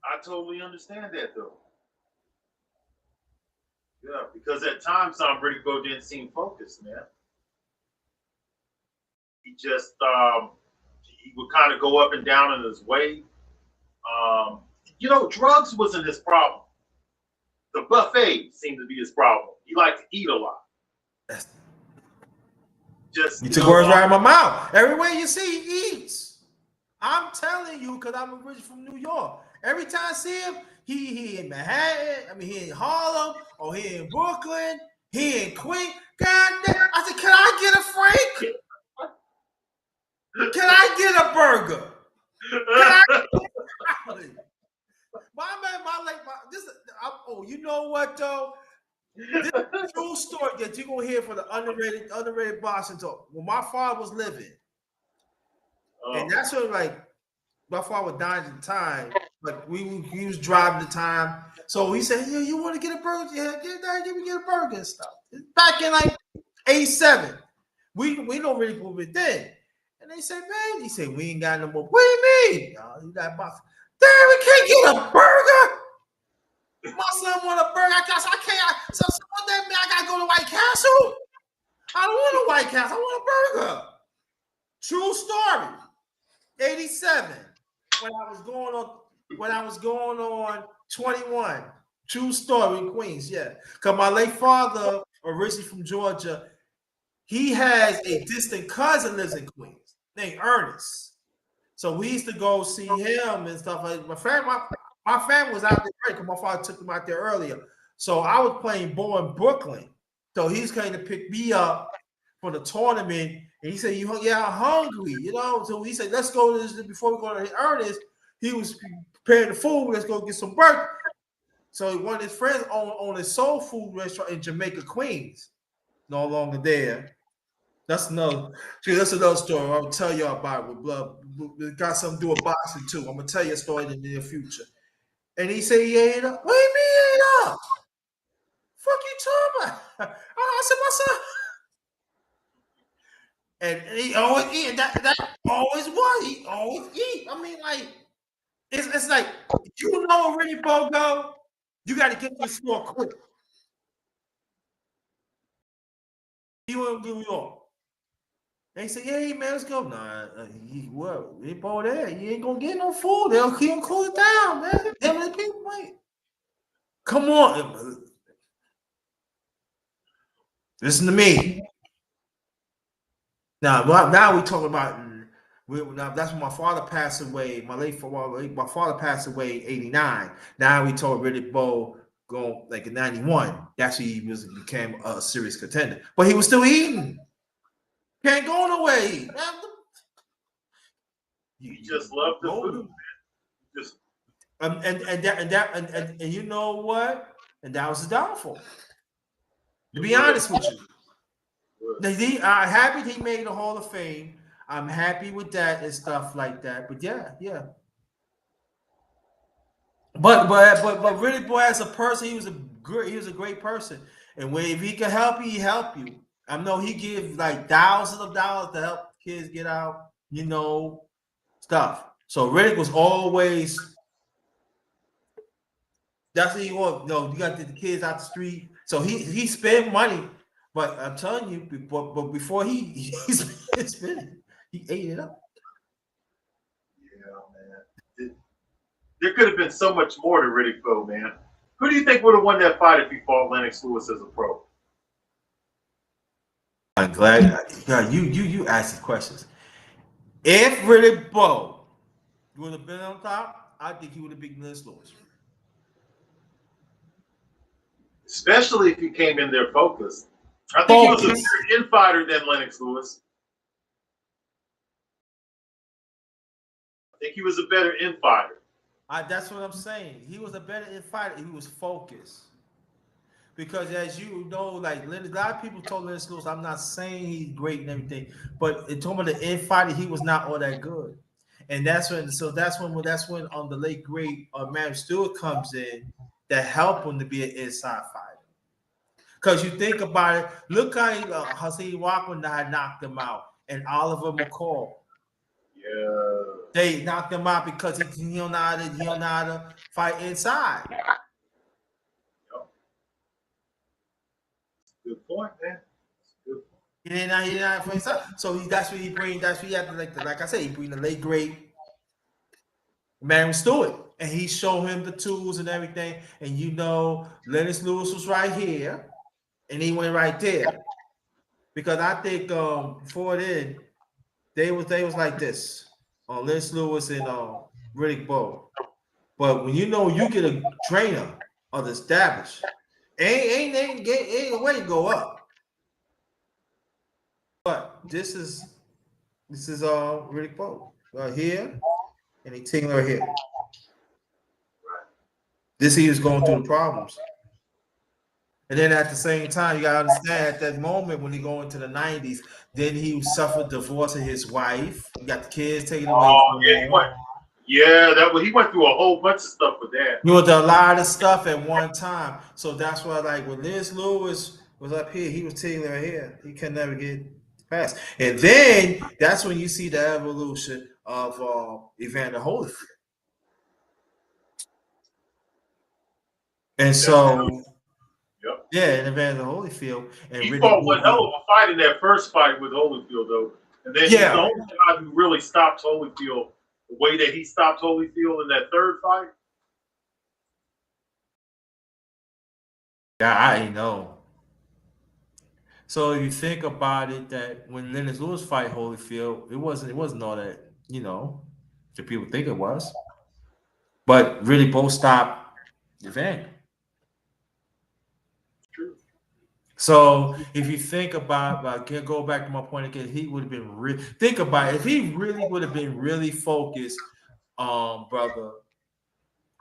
I totally understand that though. Yeah, because at times Riddick Bowe didn't seem focused, man. He just he would kind of go up and down in his weight. You know, drugs wasn't his problem. The buffet seemed to be his problem. He liked to eat a lot. You took words right out of my mouth. Everywhere you see, he eats. I'm telling you, because I'm originally from New York. Every time I see him, he in Manhattan, he in Harlem, or he in Brooklyn, he in Queens. God damn, I said, can I get a Frank? Can I get a burger? Can I you know what though? This is a true story that you're gonna hear from the underrated Boston talk. When my father was living, and that's when like my father died at the time, but he was driving the time. So he said, "Yeah, you want to get a burger? Yeah, Dad, give me get a burger and stuff." Back in like '87, we don't really move it then. And they said, "Man," he said, "We ain't got no more." What do you mean? You got box. Dad, we can't get a burger. My son want a burger. I can't. So what that mean? I gotta go to White Castle. I don't want a White Castle. I want a burger. True story. '87. When I was going on 21. True story in Queens, yeah. Because my late father, originally from Georgia, he has a distant cousin lives in Queens named Ernest. So we used to go see him and stuff like my family was out there because my father took them out there earlier. So I was playing ball in Brooklyn. So he's coming to pick me up for the tournament. And he said, I'm hungry, you know. So he said, let's go to this before we go to Ernest. He was preparing the food. Let's go get some burger. So one of his friends owned a soul food restaurant in Jamaica, Queens. No longer there. That's another story. I'll tell y'all about it with blood. It got something to do with boxing too. I'm gonna tell you a story in the near future. And he said he ate up. What do you mean he ate up? Fuck you talking about? I said my son. And he always eat. That always was. He always eat. I mean, like, it's like, you know already, Bogo, you got to get this score quick. You in New York. They say, hey, man, let's go. Nah, he bought that. You ain't going to get no food. They'll cool it down, man. How many people wait? Come on. Listen to me. Now we talking about. Now that's when my father passed away. My father passed away in '89. Now we told Riddick Bowe going like in '91. That's when he became a serious contender. But he was still eating. Can't go nowhere. You just love the food. Just and you know what? And that was his downfall. To be honest with you. I'm happy he made the Hall of Fame. I'm happy with that and stuff like that. But yeah. But really, boy, as a person, he was a great person. And if he could help you, he help you. I know he give like thousands of dollars to help kids get out, you know, stuff. So Riddick was always. That's what he want. You got the kids out the street. So he spent money. But I'm telling you, but before he spent it, he ate it up. Yeah, man. There could have been so much more to Riddick Bowe, man. Who do you think would have won that fight if he fought Lennox Lewis as a pro? I'm glad you asked these questions. If Riddick Bowe would have been on top, I think he would have beaten Lennox Lewis. Especially if he came in there focused. I think he was a better infighter than Lennox Lewis. I think he was a better infighter. That's what I'm saying. He was a better infighter. He was focused. Because as you know, like a lot of people told Lennox Lewis, I'm not saying he's great and everything, but in terms of the infighting, he was not all that good. And that's when the late great Mary Stewart comes in that helped him to be an inside fighter. Because you think about it, look how Hakeem Walkman had knocked him out, and Oliver McCall. Yeah, they knocked him out because he don't know how to fight inside. Yep. Good point, man. Good point. He didn't fight inside. So that's what he bring. That's what he had to like I said, he bring the late great Mary Stewart, and he showed him the tools and everything. And you know, Lennox Lewis was right here. And he went right there because I think before then they was like this on Lennox Lewis and Riddick Bowe. But when you know you get a trainer of the established, ain't a way to go up. But this is Riddick Bowe right here, and he tingler here. This he was going through the problems. And then at the same time, you gotta understand at that moment when he go into the 90s, then he suffered divorce of his wife. He got the kids taken away Oh, from yeah, him. he went through a whole bunch of stuff with that. He went through a lot of stuff at one time. So that's why, like, when Liz Lewis was up here, he was tingling right here. He can never get past. And then that's when you see the evolution of Evander Holyfield. And so, Yep. yeah, and Evander Holyfield and He Riddick fought one hell Bowe. of a fight in that first fight with Holyfield, though. And then he's the only guy who really stopped Holyfield the way that he stopped Holyfield in that third fight. Yeah, I know. So if you think about it, that when Lennox Lewis fight Holyfield, it wasn't all that, that people think it was. But really both stopped Evander. True. So if you think about, I can go back to my point again, he would have been really, think about it, if he really would have been really focused, brother,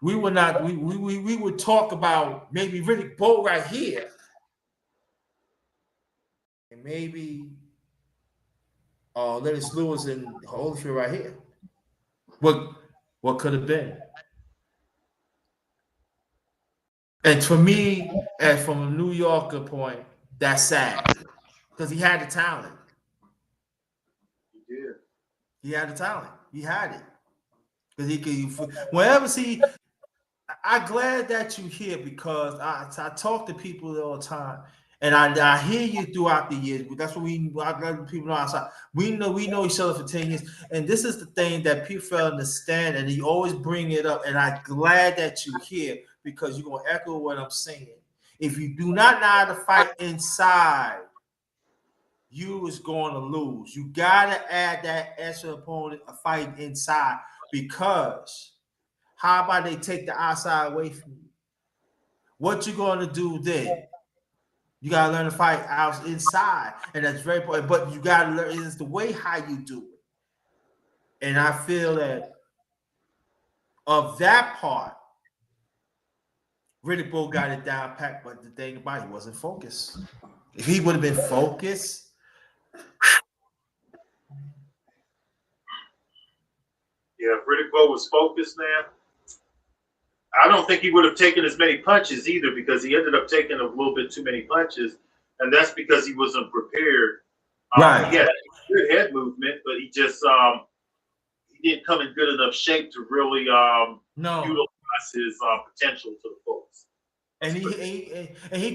we would not, we would talk about maybe Riddick Bowe right here. And maybe Lennox Lewis and Holyfield right here. What could have been? And for me, and from a New Yorker point, that's sad because he had the talent. He did. He had the talent. He had it because he could. Whenever see, I'm glad that you're here because I talk to people all the time, and I hear you throughout the years. That's what I let people know outside. We know each other for 10 years, and this is the thing that people fail to understand, and you always bring it up. And I'm glad that you're here because you're gonna echo what I'm saying. If you do not know how to fight inside, you is going to lose. You gotta add that extra opponent a fight inside because how about they take the outside away from you? What you going to do then? You gotta learn to fight out inside, and that's very important. But you gotta learn is the way how you do it. And I feel that of that part, Riddick Bowe got it down packed. But the thing about it, he wasn't focused. If he would have been focused. Yeah, if Riddick Bowe was focused, man, I don't think he would have taken as many punches either because he ended up taking a little bit too many punches, and that's because he wasn't prepared. Right. He had good head movement, but he just he didn't come in good enough shape to really utilize his potential to the fullest. And he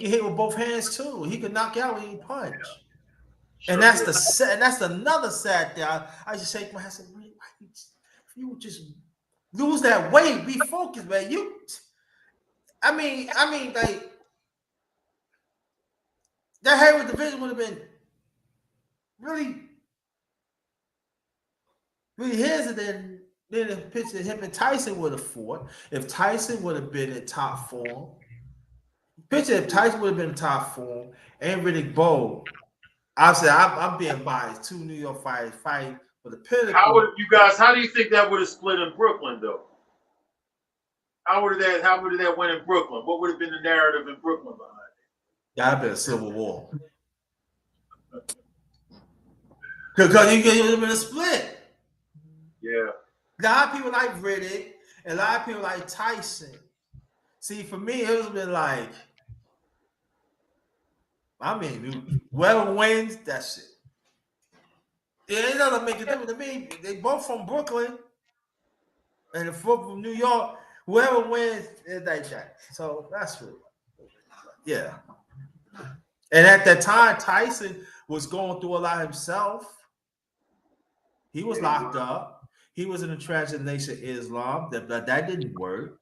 can hit with both hands too. He can knock out when he punch. Yeah. Sure. And that's another sad thing. I just shake my head and say, if you would just lose that weight, be focused, man. I mean, like that heavyweight division would have been really his, and then the picture him and Tyson would have fought. If Tyson would have been in top form, picture if Tyson would have been in top form and Riddick Bowe. Obviously, I'm being biased. Two New York fighters fighting for the pinnacle. How do you think that would have split in Brooklyn, though? How would that win in Brooklyn? What would have been the narrative in Brooklyn behind it? That'd been a civil war. Because it would have been a split. Yeah. A lot of people like Riddick, and a lot of people like Tyson. See, for me, it would have been like, I mean, whoever wins, that's it. It doesn't make a difference to me. They both from Brooklyn, and the from New York. Whoever wins is like that. So that's true. Yeah. And at that time, Tyson was going through a lot himself. He was locked up. He was in the Nation of Islam. That didn't work.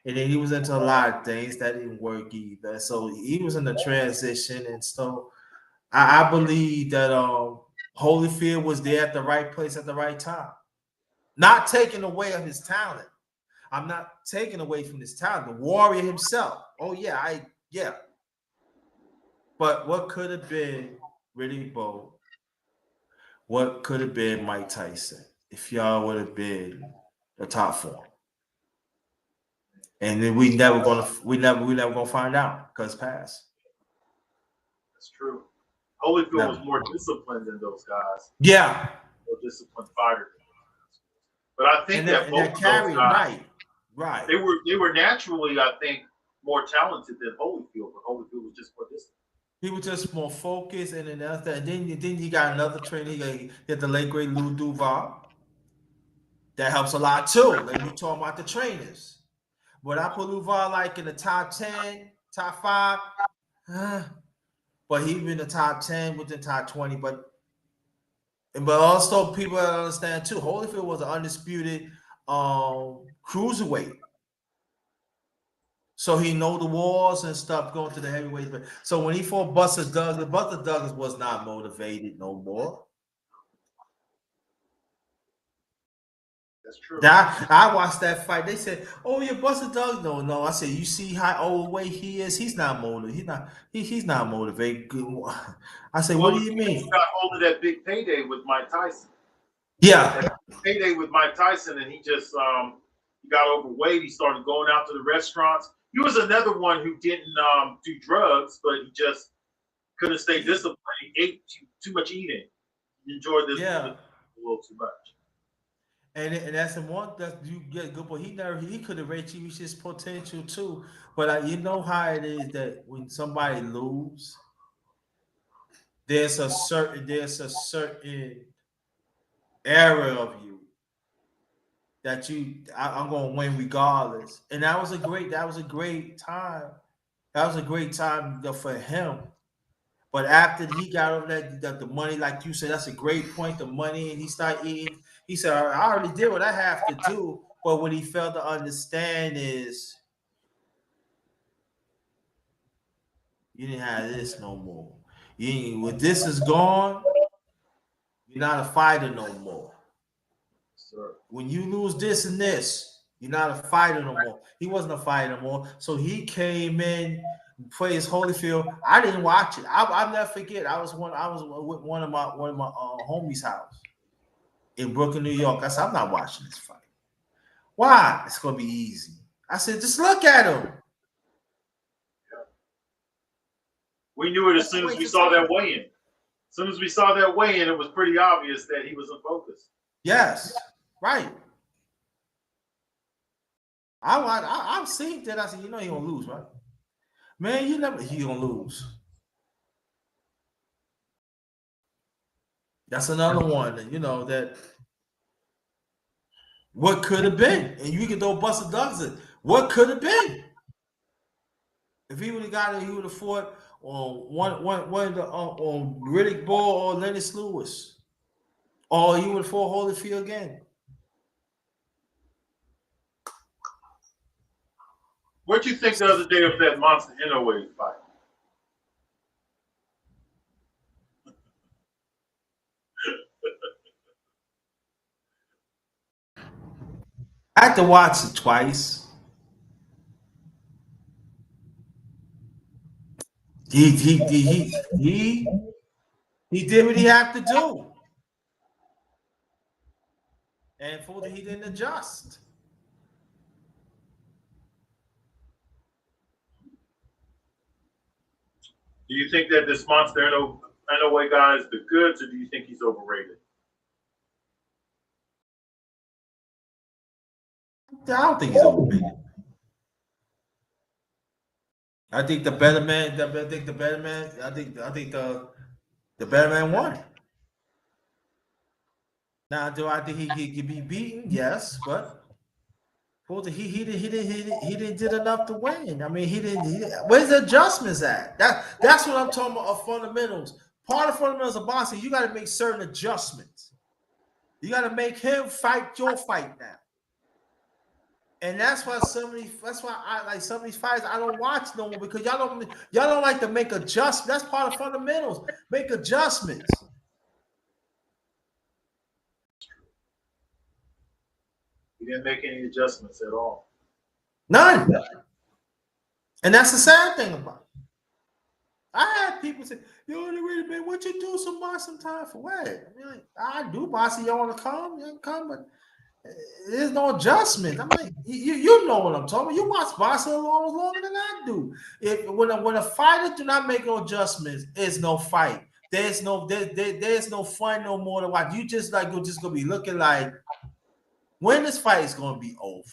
And then he was into a lot of things that didn't work either. So he was in the transition. And so I believe that Holyfield was there at the right place at the right time. Not taking away of his talent. I'm not taking away from his talent. The warrior himself. Oh, yeah. But what could have been Riddick Bowe what could have been Mike Tyson if y'all would have been the top four. And then we never gonna find out because past. That's true. Holyfield No. was more disciplined than those guys. Yeah. More disciplined fighter. But I think that both of carry those guys, right. They were naturally, I think, more talented than Holyfield, but Holyfield was just more disciplined. He was just more focused, and then you got another trainer. He got the late great Lou Duval. That helps a lot too. Like we talking about the trainers. But I put Duval like in the top 10, top 5. But he was in the top 10 within top 20. But also people understand too, Holyfield was an undisputed cruiserweight. So he know the wars and stuff going to the heavyweight. So when he fought Buster Douglas was not motivated no more. That's true. I watched that fight. They said, "Oh, yeah, Buster Douglas." No. I said, "You see how overweight he is? He's not motivated. He's not motivated." I said, "What do you mean?" He got hold of that big payday with Mike Tyson. Yeah, that payday with Mike Tyson, and he just he got overweight. He started going out to the restaurants. He was another one who didn't do drugs, but he just couldn't stay disciplined. He ate too much eating. He enjoyed this a little too much. And that's the one that you get good, but he could have reached his potential too. But you know how it is that when somebody lose, there's a certain area of you that I'm going to win regardless. And that was a great time. That was a great time for him. But after he got over that the money, like you said, that's a great point. The money, and he started eating. He said, "I already did what I have to do." But what he failed to understand is you didn't have this no more. When this is gone, you're not a fighter no more. Sure. When you lose this and this, you're not a fighter no more. He wasn't a fighter no more. So he came in, plays Holyfield. I didn't watch it. I'll never forget. I was with one of my homies' house in Brooklyn, New York. I said, "I'm not watching this fight. Why? It's gonna be easy." I said, "Just look at him." We knew it as soon as we saw that weigh-in. As soon as we saw that weigh-in, it was pretty obvious that he was in focus. Yes, right. I've seen that. I said, "You know he gonna lose, right? Man, he gonna lose." That's another one that that what could have been, and you can throw Buster Douglas in. What could have been if he would have got it? He would have fought on one of the on Riddick Bowe or Lennox Lewis, or he would have fought Holyfield again. What'd you think the other day of that Monster Inoue fight? I had to watch it twice. He did what he had to do, and he didn't adjust. Do you think that this Monster Inoue guy is the goods, or do you think he's overrated? I don't think he's overrated. I think the better man. I think the better man. I think the better man won. Now, do I think he could be beaten? Yes, but he didn't did enough to win. I mean, where's the adjustments at? That's what I'm talking about. Of fundamentals. Part of fundamentals of boxing, you got to make certain adjustments. You got to make him fight your fight now. And that's why I like some of these fights I don't watch no more, because y'all don't like to make adjustments. That's part of fundamentals. Make adjustments. He didn't make any adjustments at all. None. And that's the sad thing about it. people say, "Yo, Underrated, man, what you do some boxing time for what?" I mean, like, I do boxing. You want to come? You can come, but there's no adjustment. I'm like, you know what I'm talking about. You watch boxing longer than I do. If when a fighter do not make no adjustments, it's no fight. There's no fun no more to watch. You just like you're just gonna be looking like when this fight is gonna be over.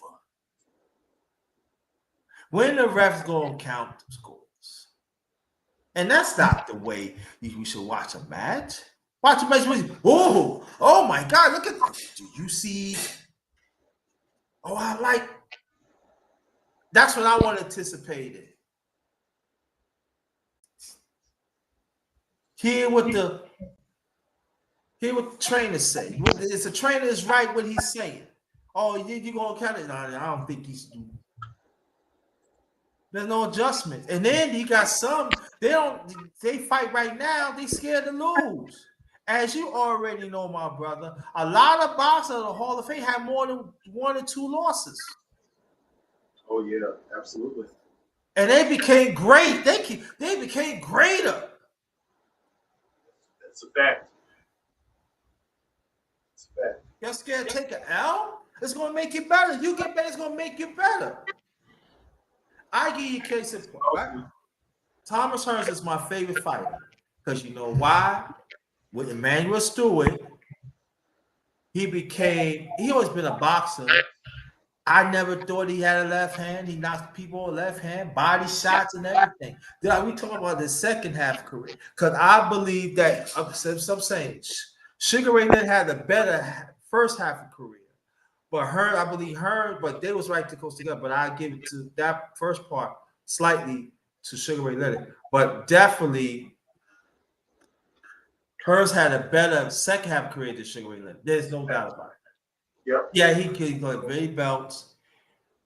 When the ref's gonna count the scores. And that's not the way you should watch a match. Watch a match with oh my God, look at this. Do you see? Oh, I like that's what I want to anticipate it. Hear what the trainer say. It's the trainer is right what he's saying. Oh, you gonna count it? No, I don't think he's. There's no adjustment. And then you got some. They fight right now. They scared to lose. As you already know, my brother, a lot of boxers of the Hall of Fame have more than 1 or 2 losses. Oh yeah, absolutely. And they became great. They became greater. That's a fact. It's a fact. You're scared to take an L? It's gonna make you better. You get better, it's gonna make you better. I give you a case in point, right? Thomas Hearns is my favorite fighter. Because you know why? With Emmanuel Stewart, he always been a boxer. I never thought he had a left hand. He knocked people with left hand, body shots and everything. Then we talk about the second half career. Because I believe that I'm saying Sugar Ray Leonard had a better first half of career. But I believe but they was right to close together. But I give it to that first part slightly to Sugar Ray Leonard. But definitely Hearns had a better second half career than Sugar Ray Leonard. There's no doubt about it. Yep. Yeah, he could like very belts.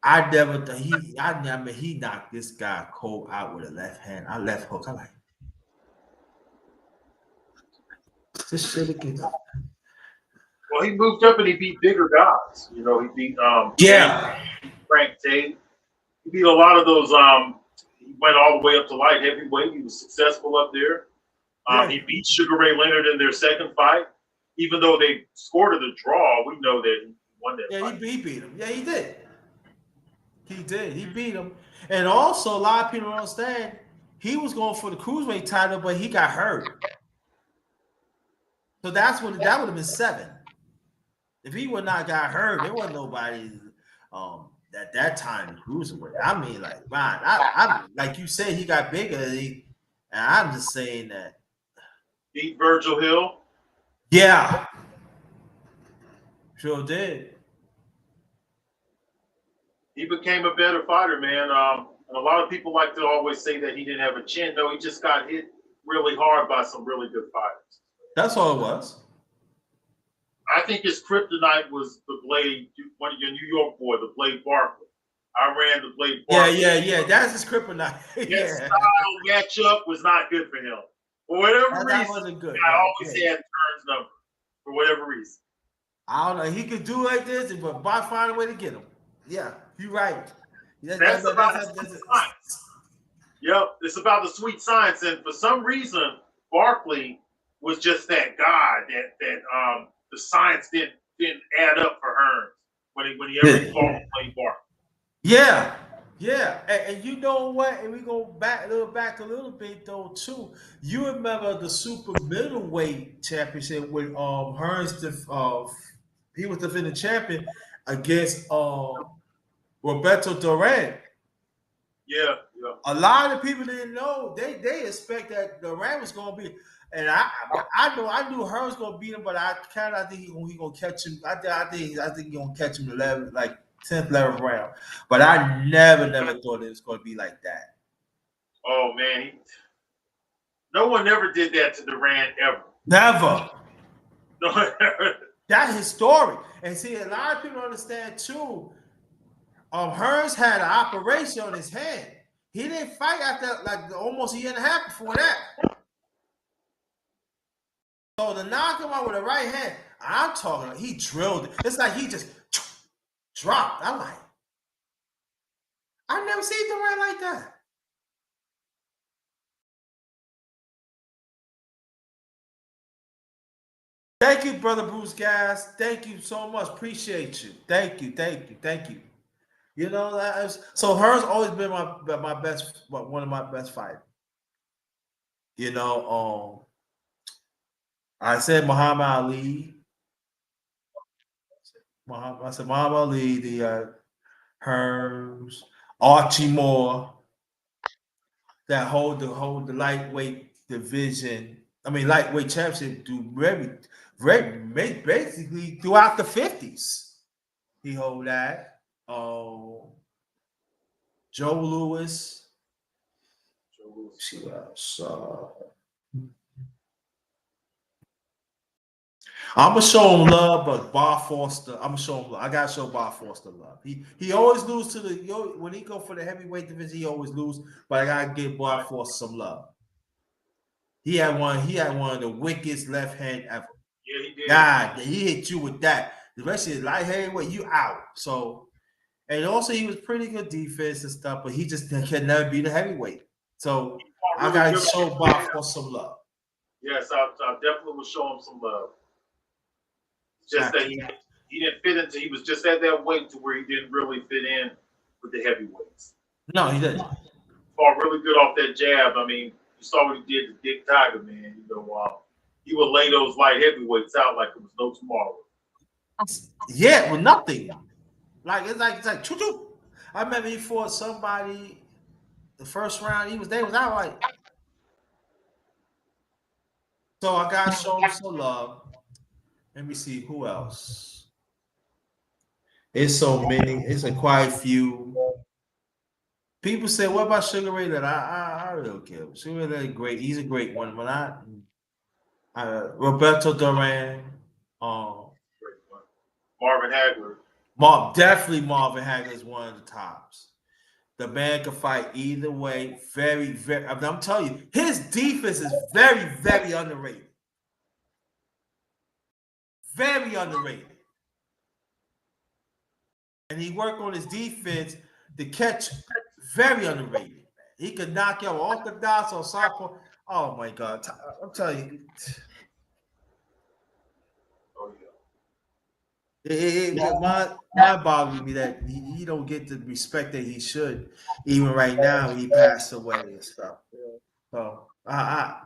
I never thought he knocked this guy cold out with a left hand. I left hook. I like this shit again. Well, he moved up and he beat bigger guys. You know, he beat Frank Tate. He beat a lot of those. He went all the way up to light heavyweight. He was successful up there. He beat Sugar Ray Leonard in their second fight. Even though they scored a draw, we know that he won that fight. He beat him. Yeah, he did. He did. He beat him. And also, a lot of people don't understand, he was going for the cruiserweight title, but he got hurt. So that would have been 7. If he would not got hurt, there wasn't nobody at that time cruiserweight. I mean, like, man, I like you said, he got bigger. And I'm just saying that. Beat Virgil Hill. Yeah. Sure did. He became a better fighter, man. And a lot of people like to always say that he didn't have a chin. No, he just got hit really hard by some really good fighters. That's all it was. I think his kryptonite was the Blade, one of your New York boy, the Blade Barkley. I ran the Blade Barkley. Yeah. That's his kryptonite. That style matchup was not good for him. For whatever reason, that wasn't good. I always had Turns number for whatever reason. I don't know. He could do like this, but find a way to get him. Yeah, you're right. That's about the sweet science. Yep, it's about the sweet science, and for some reason, Barkley was just that guy that the science didn't add up for Hearns when he ever fought Blade Barkley. Yeah. And you know what? And we go back a little bit though too. You remember the super middleweight championship when Hearns he was defending champion against Roberto Duran. Yeah. A lot of people didn't know. They expect that Duran was gonna be, and I knew Hearns was gonna beat him, but I think he gonna catch him. I think he gonna catch him 10th, 11th round. But I never thought it was going to be like that. Oh, man. No one ever did that to Durant, ever. Never. No, That's historic. And see, a lot of people understand, too, Hearns had an operation on his hand. He didn't fight after, almost a year and a half before that. So to knock him out with a right hand, I'm talking, he drilled it. It's like he just dropped. I never seen Durant like that. Thank you, brother Bruce Gas. Thank you so much. Appreciate you. Thank you. You know that is, so. Her's always been my best, one of my best fighters. You know, I said Muhammad Ali. I said Muhammad Ali, the Herms, Archie Moore, that hold the lightweight division. I mean, lightweight championship do basically throughout the 50s. He hold that. Joe Louis. See what else? I'm gonna show him love, but Bob Foster. I'm gonna show him love. I gotta show Bob Foster love. He always lose to the when he go for the heavyweight division. He always lose, but I gotta give Bob Foster some love. He had one of the wickedest left hand ever. Yeah, he did. God, he hit you with that. The rest of his light heavyweight, you out. So, and also he was pretty good defense and stuff, but he just can never be the heavyweight. So I gotta show Bob Foster some love. Yes, I definitely will show him some love. Just that he didn't fit into. He was just at that weight to where he didn't really fit in with the heavyweights. No, he didn't. Fought really good off that jab. I mean, you saw what he did to Dick Tiger, man. You know, he would lay those light heavyweights out like it was no tomorrow. Yeah, with nothing. It's like choo-choo. I remember he fought somebody the first round. They was out like. So I gotta show him some love. Let me see who else. It's so many. It's quite few. People say, "What about Sugar Ray?" That I really don't care. Sugar Ray is great. He's a great one. But Roberto Duran. Marvin Hagler. Definitely Marvin Hagler is one of the tops. The man can fight either way. Very, very. I'm telling you, his defense is very, very underrated. Very underrated. And he worked on his defense to catch. Very underrated. He could knock out orthodox or southpaw. Oh my God! I'm telling you. It mind boggles me that he don't get the respect that he should, even right now when he passed away and stuff. So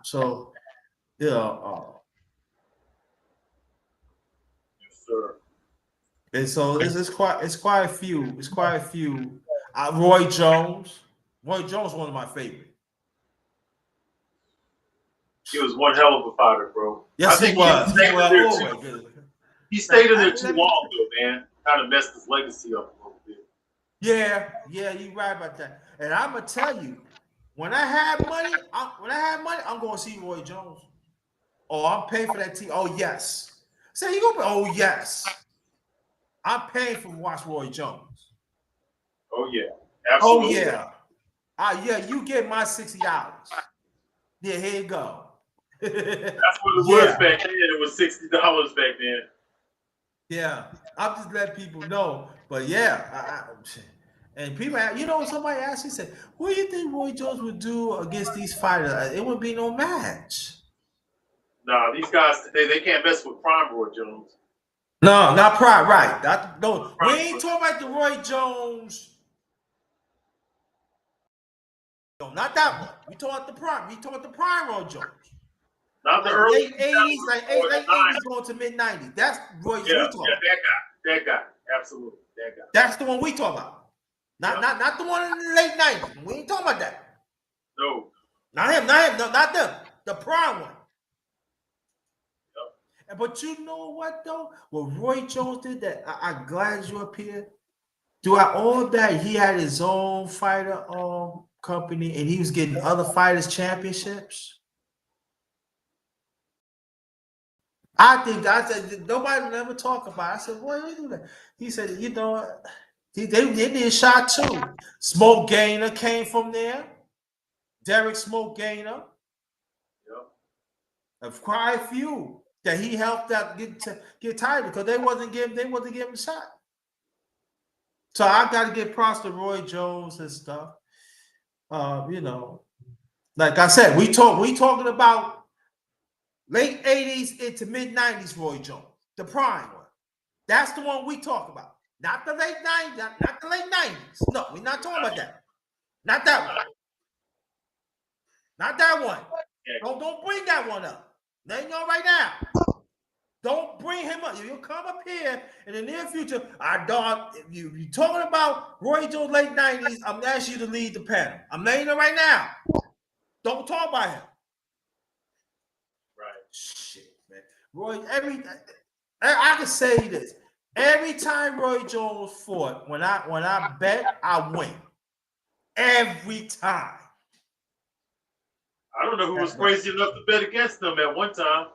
so you know, Yes, sir. and so it's quite a few. It's quite a few. Roy Jones. Roy Jones, one of my favorite. He was one hell of a fighter, bro. Yes, he was. He stayed in there too long, though, man. Kind of messed his legacy up a little bit. Yeah, you're right about that. And I'm gonna tell you, when I have money, I'm going to see Roy Jones. Oh, I'm paying for that team. Oh yes. Say you gonna? Oh yes. I'm paying for watch Roy Jones. Oh yeah, absolutely. Oh yeah. Yeah. You get my $60. Yeah, here you go. That's what it was back then. It was $60 back then. Yeah, I'm just letting people know. But yeah, and people, somebody asked me, said, "What do you think Roy Jones would do against these fighters?" It would be no match. Nah, these guys today, they can't mess with prime Roy Jones. No, not prime, right? No, we ain't talking about the Roy Jones. No, not that one. We talking about the prime. We talking about the prime Roy Jones. Not the early late 80s, like late 80s going to mid 90s. That's Roy Jones. Yeah, that guy, absolutely, that guy. That's the one we talk about. Not the one in the late 90s. We ain't talking about that. No. Not him, not them. The prime one. Yep. But you know what though? What Roy Jones did that I'm glad you up here. Throughout all that, he had his own fighter company and he was getting other fighters championships. I said nobody never talk about it. I said, "Why do you do that?" He said, they did a shot too. Smoke Gainer came from there. Derek Smoke Gainer. Yep. Of quite a few that he helped out get title because they wasn't giving a shot. So I got to give props to Roy Jones and stuff. Like I said, we talking about Late 80s into mid 90s, Roy Jones, the prime one. That's the one we talk about. Not the late 90s, not the late 90s. No, we're not talking about that. Not that one. Not that one. Don't bring that one up. Let you know right now. Don't bring him up. You'll come up here in the near future. I don't. If you're talking about Roy Jones late 90s, I'm asking you to lead the panel. I'm letting you know right now. Don't talk about him. Right. Shit, man. Roy, I can say this. Every time Roy Jones fought, when I bet, I win. Every time. I don't know who was crazy enough to bet against them at one time.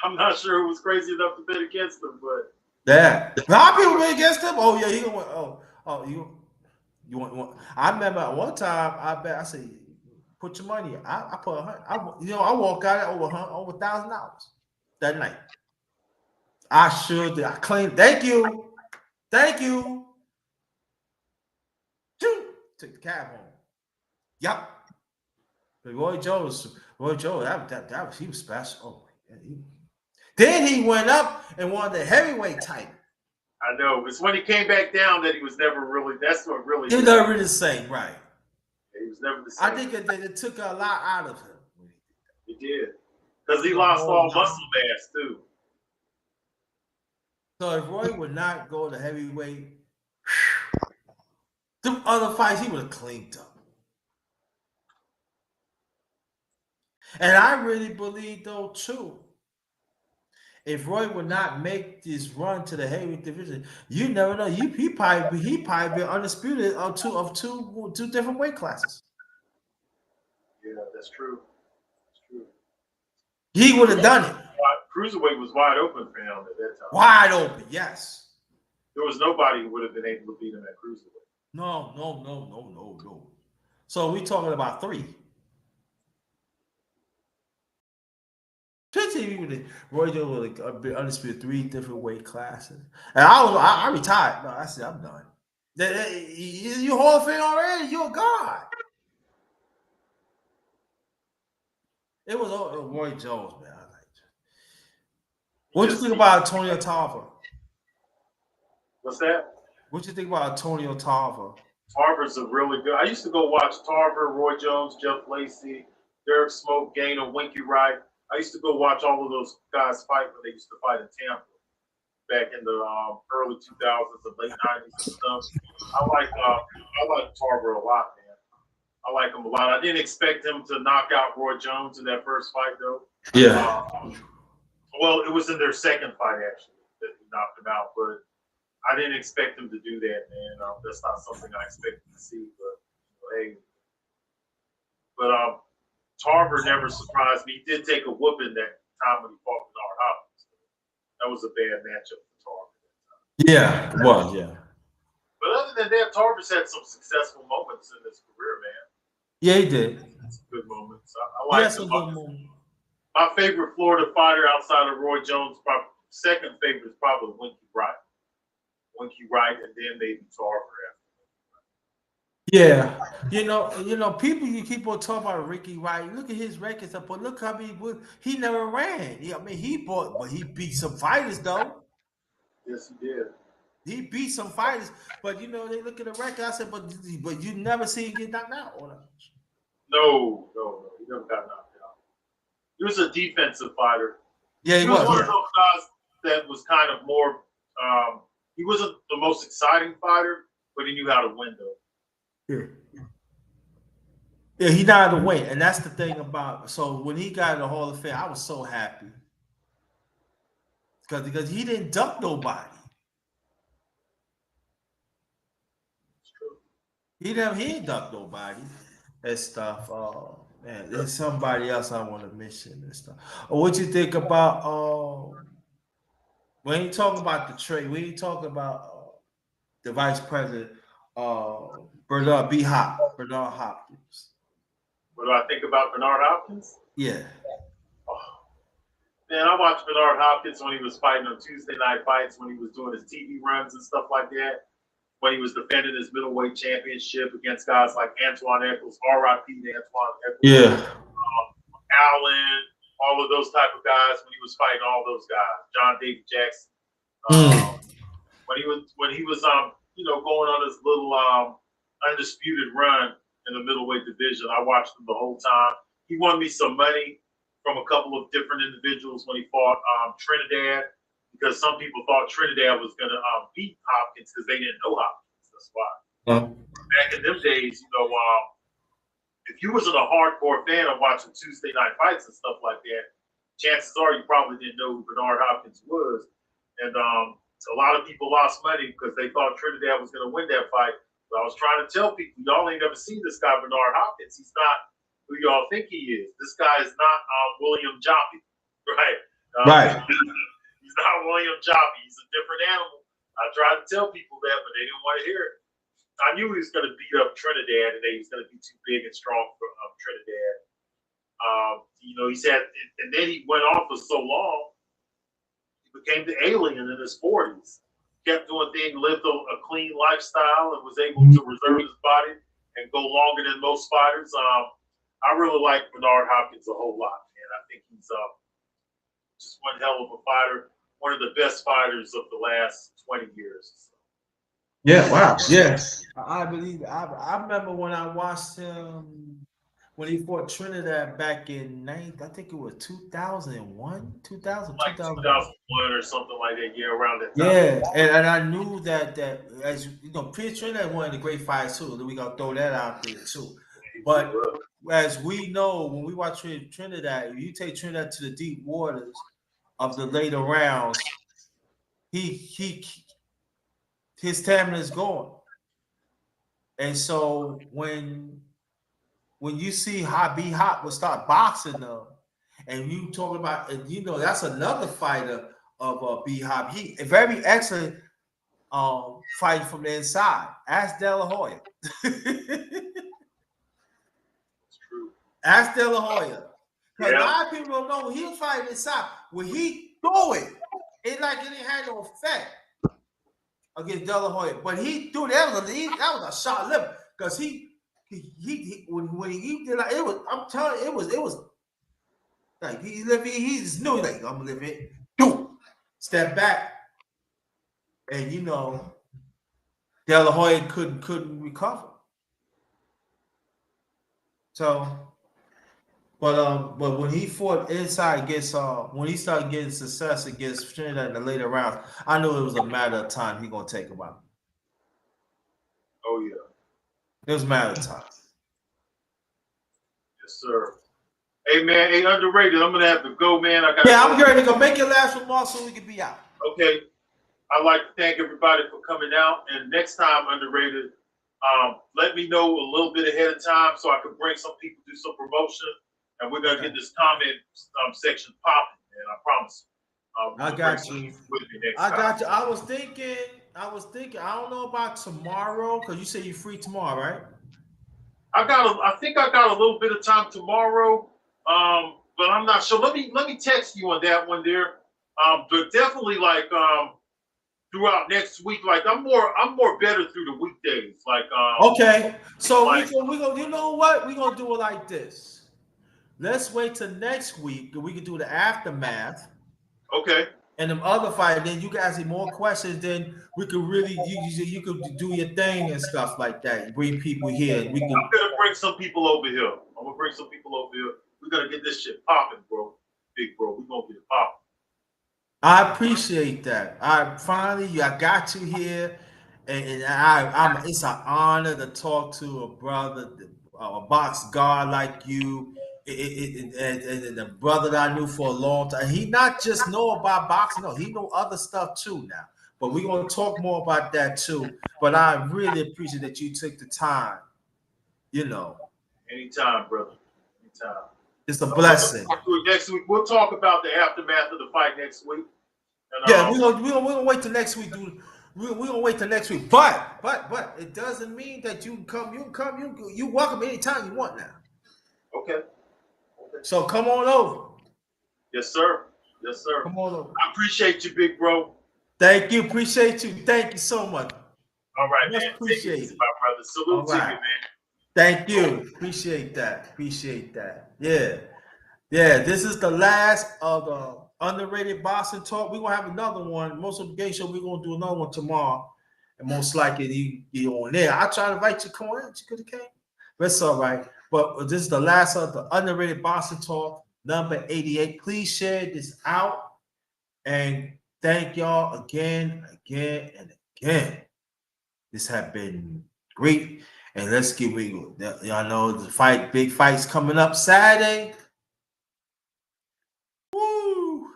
I'm not sure who was crazy enough to bet against them, but yeah, a lot of people bet against him. Oh yeah, he gonna win. You want? I remember one time I bet. I said, put your money. I put I walked out at over $1,000 that night. I sure did. I claimed. Thank you. Took the cab home. Yep. But Roy Jones, that was, he was special. Oh, then he went up and won the heavyweight title. I know it's when he came back down that he was never really. That's what really. He was never really the same, right? He was never the same. I think it took a lot out of him. He did, because he lost all muscle mass too. So if Roy would not go to heavyweight, them other fights he would have cleaned up. And I really believe though too, if Roy would not make this run to the heavyweight division, you never know. He probably been undisputed of two different weight classes. Yeah, that's true. That's true. He would have done it. Cruiserweight was wide open for him at that time. Wide open, yes. There was nobody who would have been able to beat him at cruiserweight. No. So we talking about three. Roy Jones would have undisputed 3 different weight classes. And I retired. No, I said I'm done. You Hall of Fame already. You're a god. It was Roy Jones, man. What you think about Antonio Tarver? What's that? What you think about Antonio Tarver? Tarver's a really good. I used to go watch Tarver, Roy Jones, Jeff Lacey, Derek Smoke, Gainer, Winky Wright. I used to go watch all of those guys fight when they used to fight in Tampa back in the early 2000s and late 90s and stuff. I like Tarver a lot, man. I like him a lot. I didn't expect him to knock out Roy Jones in that first fight, though. Yeah. Well, it was in their second fight, actually, that he knocked him out. But I didn't expect him to do that, man. That's not something I expected to see. But, hey. But Tarver never surprised me. He did take a whooping that time when he fought Bernard Hopkins. That was a bad matchup for Tarver. Yeah, it was, yeah. But other than that, Tarver's had some successful moments in his career, man. Yeah, he did. Some good moments. I like some him. good moments. My favorite Florida fighter outside of Roy Jones, probably second favorite is probably Winky Wright. Winky Wright, and then maybe Tarver after. Yeah, you know, people you keep on talking about Ricky Wright. Look at his records, but look how he never ran. I mean, he beat some fighters though. Yes, he did. He beat some fighters, but you know they look at the record. I said, but you never see him get knocked out. No, he never got knocked out. He was a defensive fighter. Yeah, he was one of those guys that was kind of more. He wasn't the most exciting fighter, but he knew how to win though. Yeah, he knew how to win, and that's the thing about. So when he got in the Hall of Fame, I was so happy because he didn't duck nobody. He didn't duck nobody and stuff. Man, there's somebody else I want to mention and stuff. What you think about when you talk about the trade? When you talk about the vice president, Bernard Hopkins. What do I think about Bernard Hopkins? Yeah. Man, I watched Bernard Hopkins when he was fighting on Tuesday night fights, when he was doing his TV runs and stuff like that. When he was defending his middleweight championship against guys like Antoine Eccles, R.I.P. Antoine Eccles. Yeah. Allen, all of those type of guys when he was fighting all those guys. John David Jackson. When he was going on his little undisputed run in the middleweight division, I watched him the whole time. He won me some money from a couple of different individuals when he fought Trinidad, because some people thought Trinidad was going to beat Hopkins because they didn't know Hopkins. That's why. Back in them days, if you wasn't a hardcore fan of watching Tuesday night fights and stuff like that, chances are you probably didn't know who Bernard Hopkins was. And a lot of people lost money because they thought Trinidad was going to win that fight. But I was trying to tell people, y'all ain't never seen this guy, Bernard Hopkins. He's not who y'all think he is. This guy is not William Joppy, right? Right. He's not William Joppy. He's a different animal. I tried to tell people that, but they didn't want to hear it. I knew he was going to beat up Trinidad, and he was going to be too big and strong for Trinidad. And then he went on for so long, he became the alien in his 40s. Kept doing things, lived a clean lifestyle, and was able to reserve his body and go longer than most fighters. I really like Bernard Hopkins a whole lot, man. I think he's just one hell of a fighter, one of the best fighters of the last 20 years. Yeah, wow. Yes. I believe I remember when I watched him when he fought Trinidad back in I think it was 2001, 2001 or something like that, around that time. Yeah, and I knew that as you know, Trinidad one of the great fights too. We gotta throw that out there too. But as we know, when we watch Trinidad, if you take Trinidad to the deep waters of the later rounds, his stamina is gone. And so when you see B Hop will start boxing them, and you talk about, that's another fighter of B Hop. He a very excellent fight from the inside. Ask De La Hoya. Ask De La Hoya. Because a lot of people don't know when he was fighting inside, when he threw it, it didn't have no effect against De La Hoya. But he threw that was a shot liver. Because when he did it was, I'm telling you, it was like he just knew I'm gonna live it. Step back. And De La Hoya couldn't recover. So but when he fought inside against when he started getting success against Trinidad in the later rounds, I knew it was a matter of time he gonna take him out. Oh yeah. It was a matter of time. Yes, sir. Hey man, Underrated. I'm gonna have to go, man. I'm ready to go. Make your last remark so we can be out. Okay. I'd like to thank everybody for coming out. And next time, Underrated, let me know a little bit ahead of time so I can bring some people, do some promotion, and we're gonna get this comment section popping, man. I promise. I got you. I got you. I was thinking. I don't know about tomorrow because you say you're free tomorrow, right? I think I got a little bit of time tomorrow, but I'm not sure. Let me text you on that one there. But definitely throughout next week, I'm more better through the weekdays. Okay, so we gonna you know what? We're gonna do it like this. Let's wait till next week. We can do the aftermath. Okay. And them other fights, then you guys need more questions. Then we could really you could do your thing and stuff like that. Bring people here. I'm gonna bring some people over here. We're gonna get this shit popping, bro. Big bro. We're gonna get it popping. I appreciate that. I got you here, and it's an honor to talk to a brother, a box guard like you. And the brother that I knew for a long time, he not just know about boxing, no, he know other stuff too now. But we're gonna talk more about that too. But I really appreciate that you took the time. Anytime, brother. Anytime. It's a blessing. Next week, we'll talk about the aftermath of the fight next week. And, we're gonna wait till next week, dude. We're gonna wait till next week. But it doesn't mean that you can come. You welcome anytime you want now. Okay. So come on over. Yes, sir. Come on over. I appreciate you, big bro. Thank you. Appreciate you. Thank you so much. All right, man. Appreciate it, my brother. Salute to you, man. Thank you. Appreciate that. Yeah. Yeah, this is the last of the underrated boxing talk. We're gonna have another one. Most of the game show, we're gonna do another one tomorrow. And most likely you on there. I try to invite you, come on in. You could have came. But it's all right. But this is the last of the underrated boxing talk, number 88. Please share this out. And thank y'all again, and again. This have been great. And let's get y'all know the fight, big fights coming up Saturday. Woo!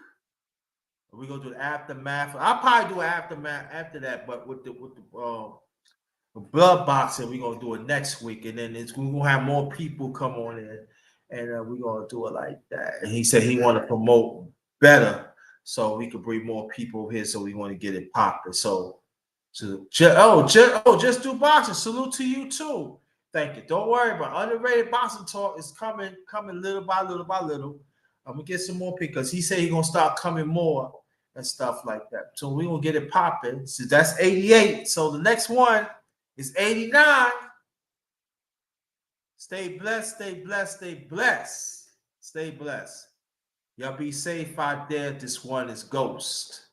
We're gonna do the aftermath. I'll probably do an aftermath after that, but with the blood boxing, we're gonna do it next week, and then we're gonna have more people come on in, and we're gonna do it like that. And he said he want to promote better, so we could bring more people here. So we want to get it popping. Just do boxing. Salute to you too. Thank you. Don't worry about it. Underrated boxing talk is coming little by little by little. I'm gonna get some more people because he said he's gonna start coming more and stuff like that. So we're gonna get it popping. So that's 88. So the next one is 89. Stay blessed, stay blessed, stay blessed. Stay blessed. Y'all be safe out there. This one is Ghost.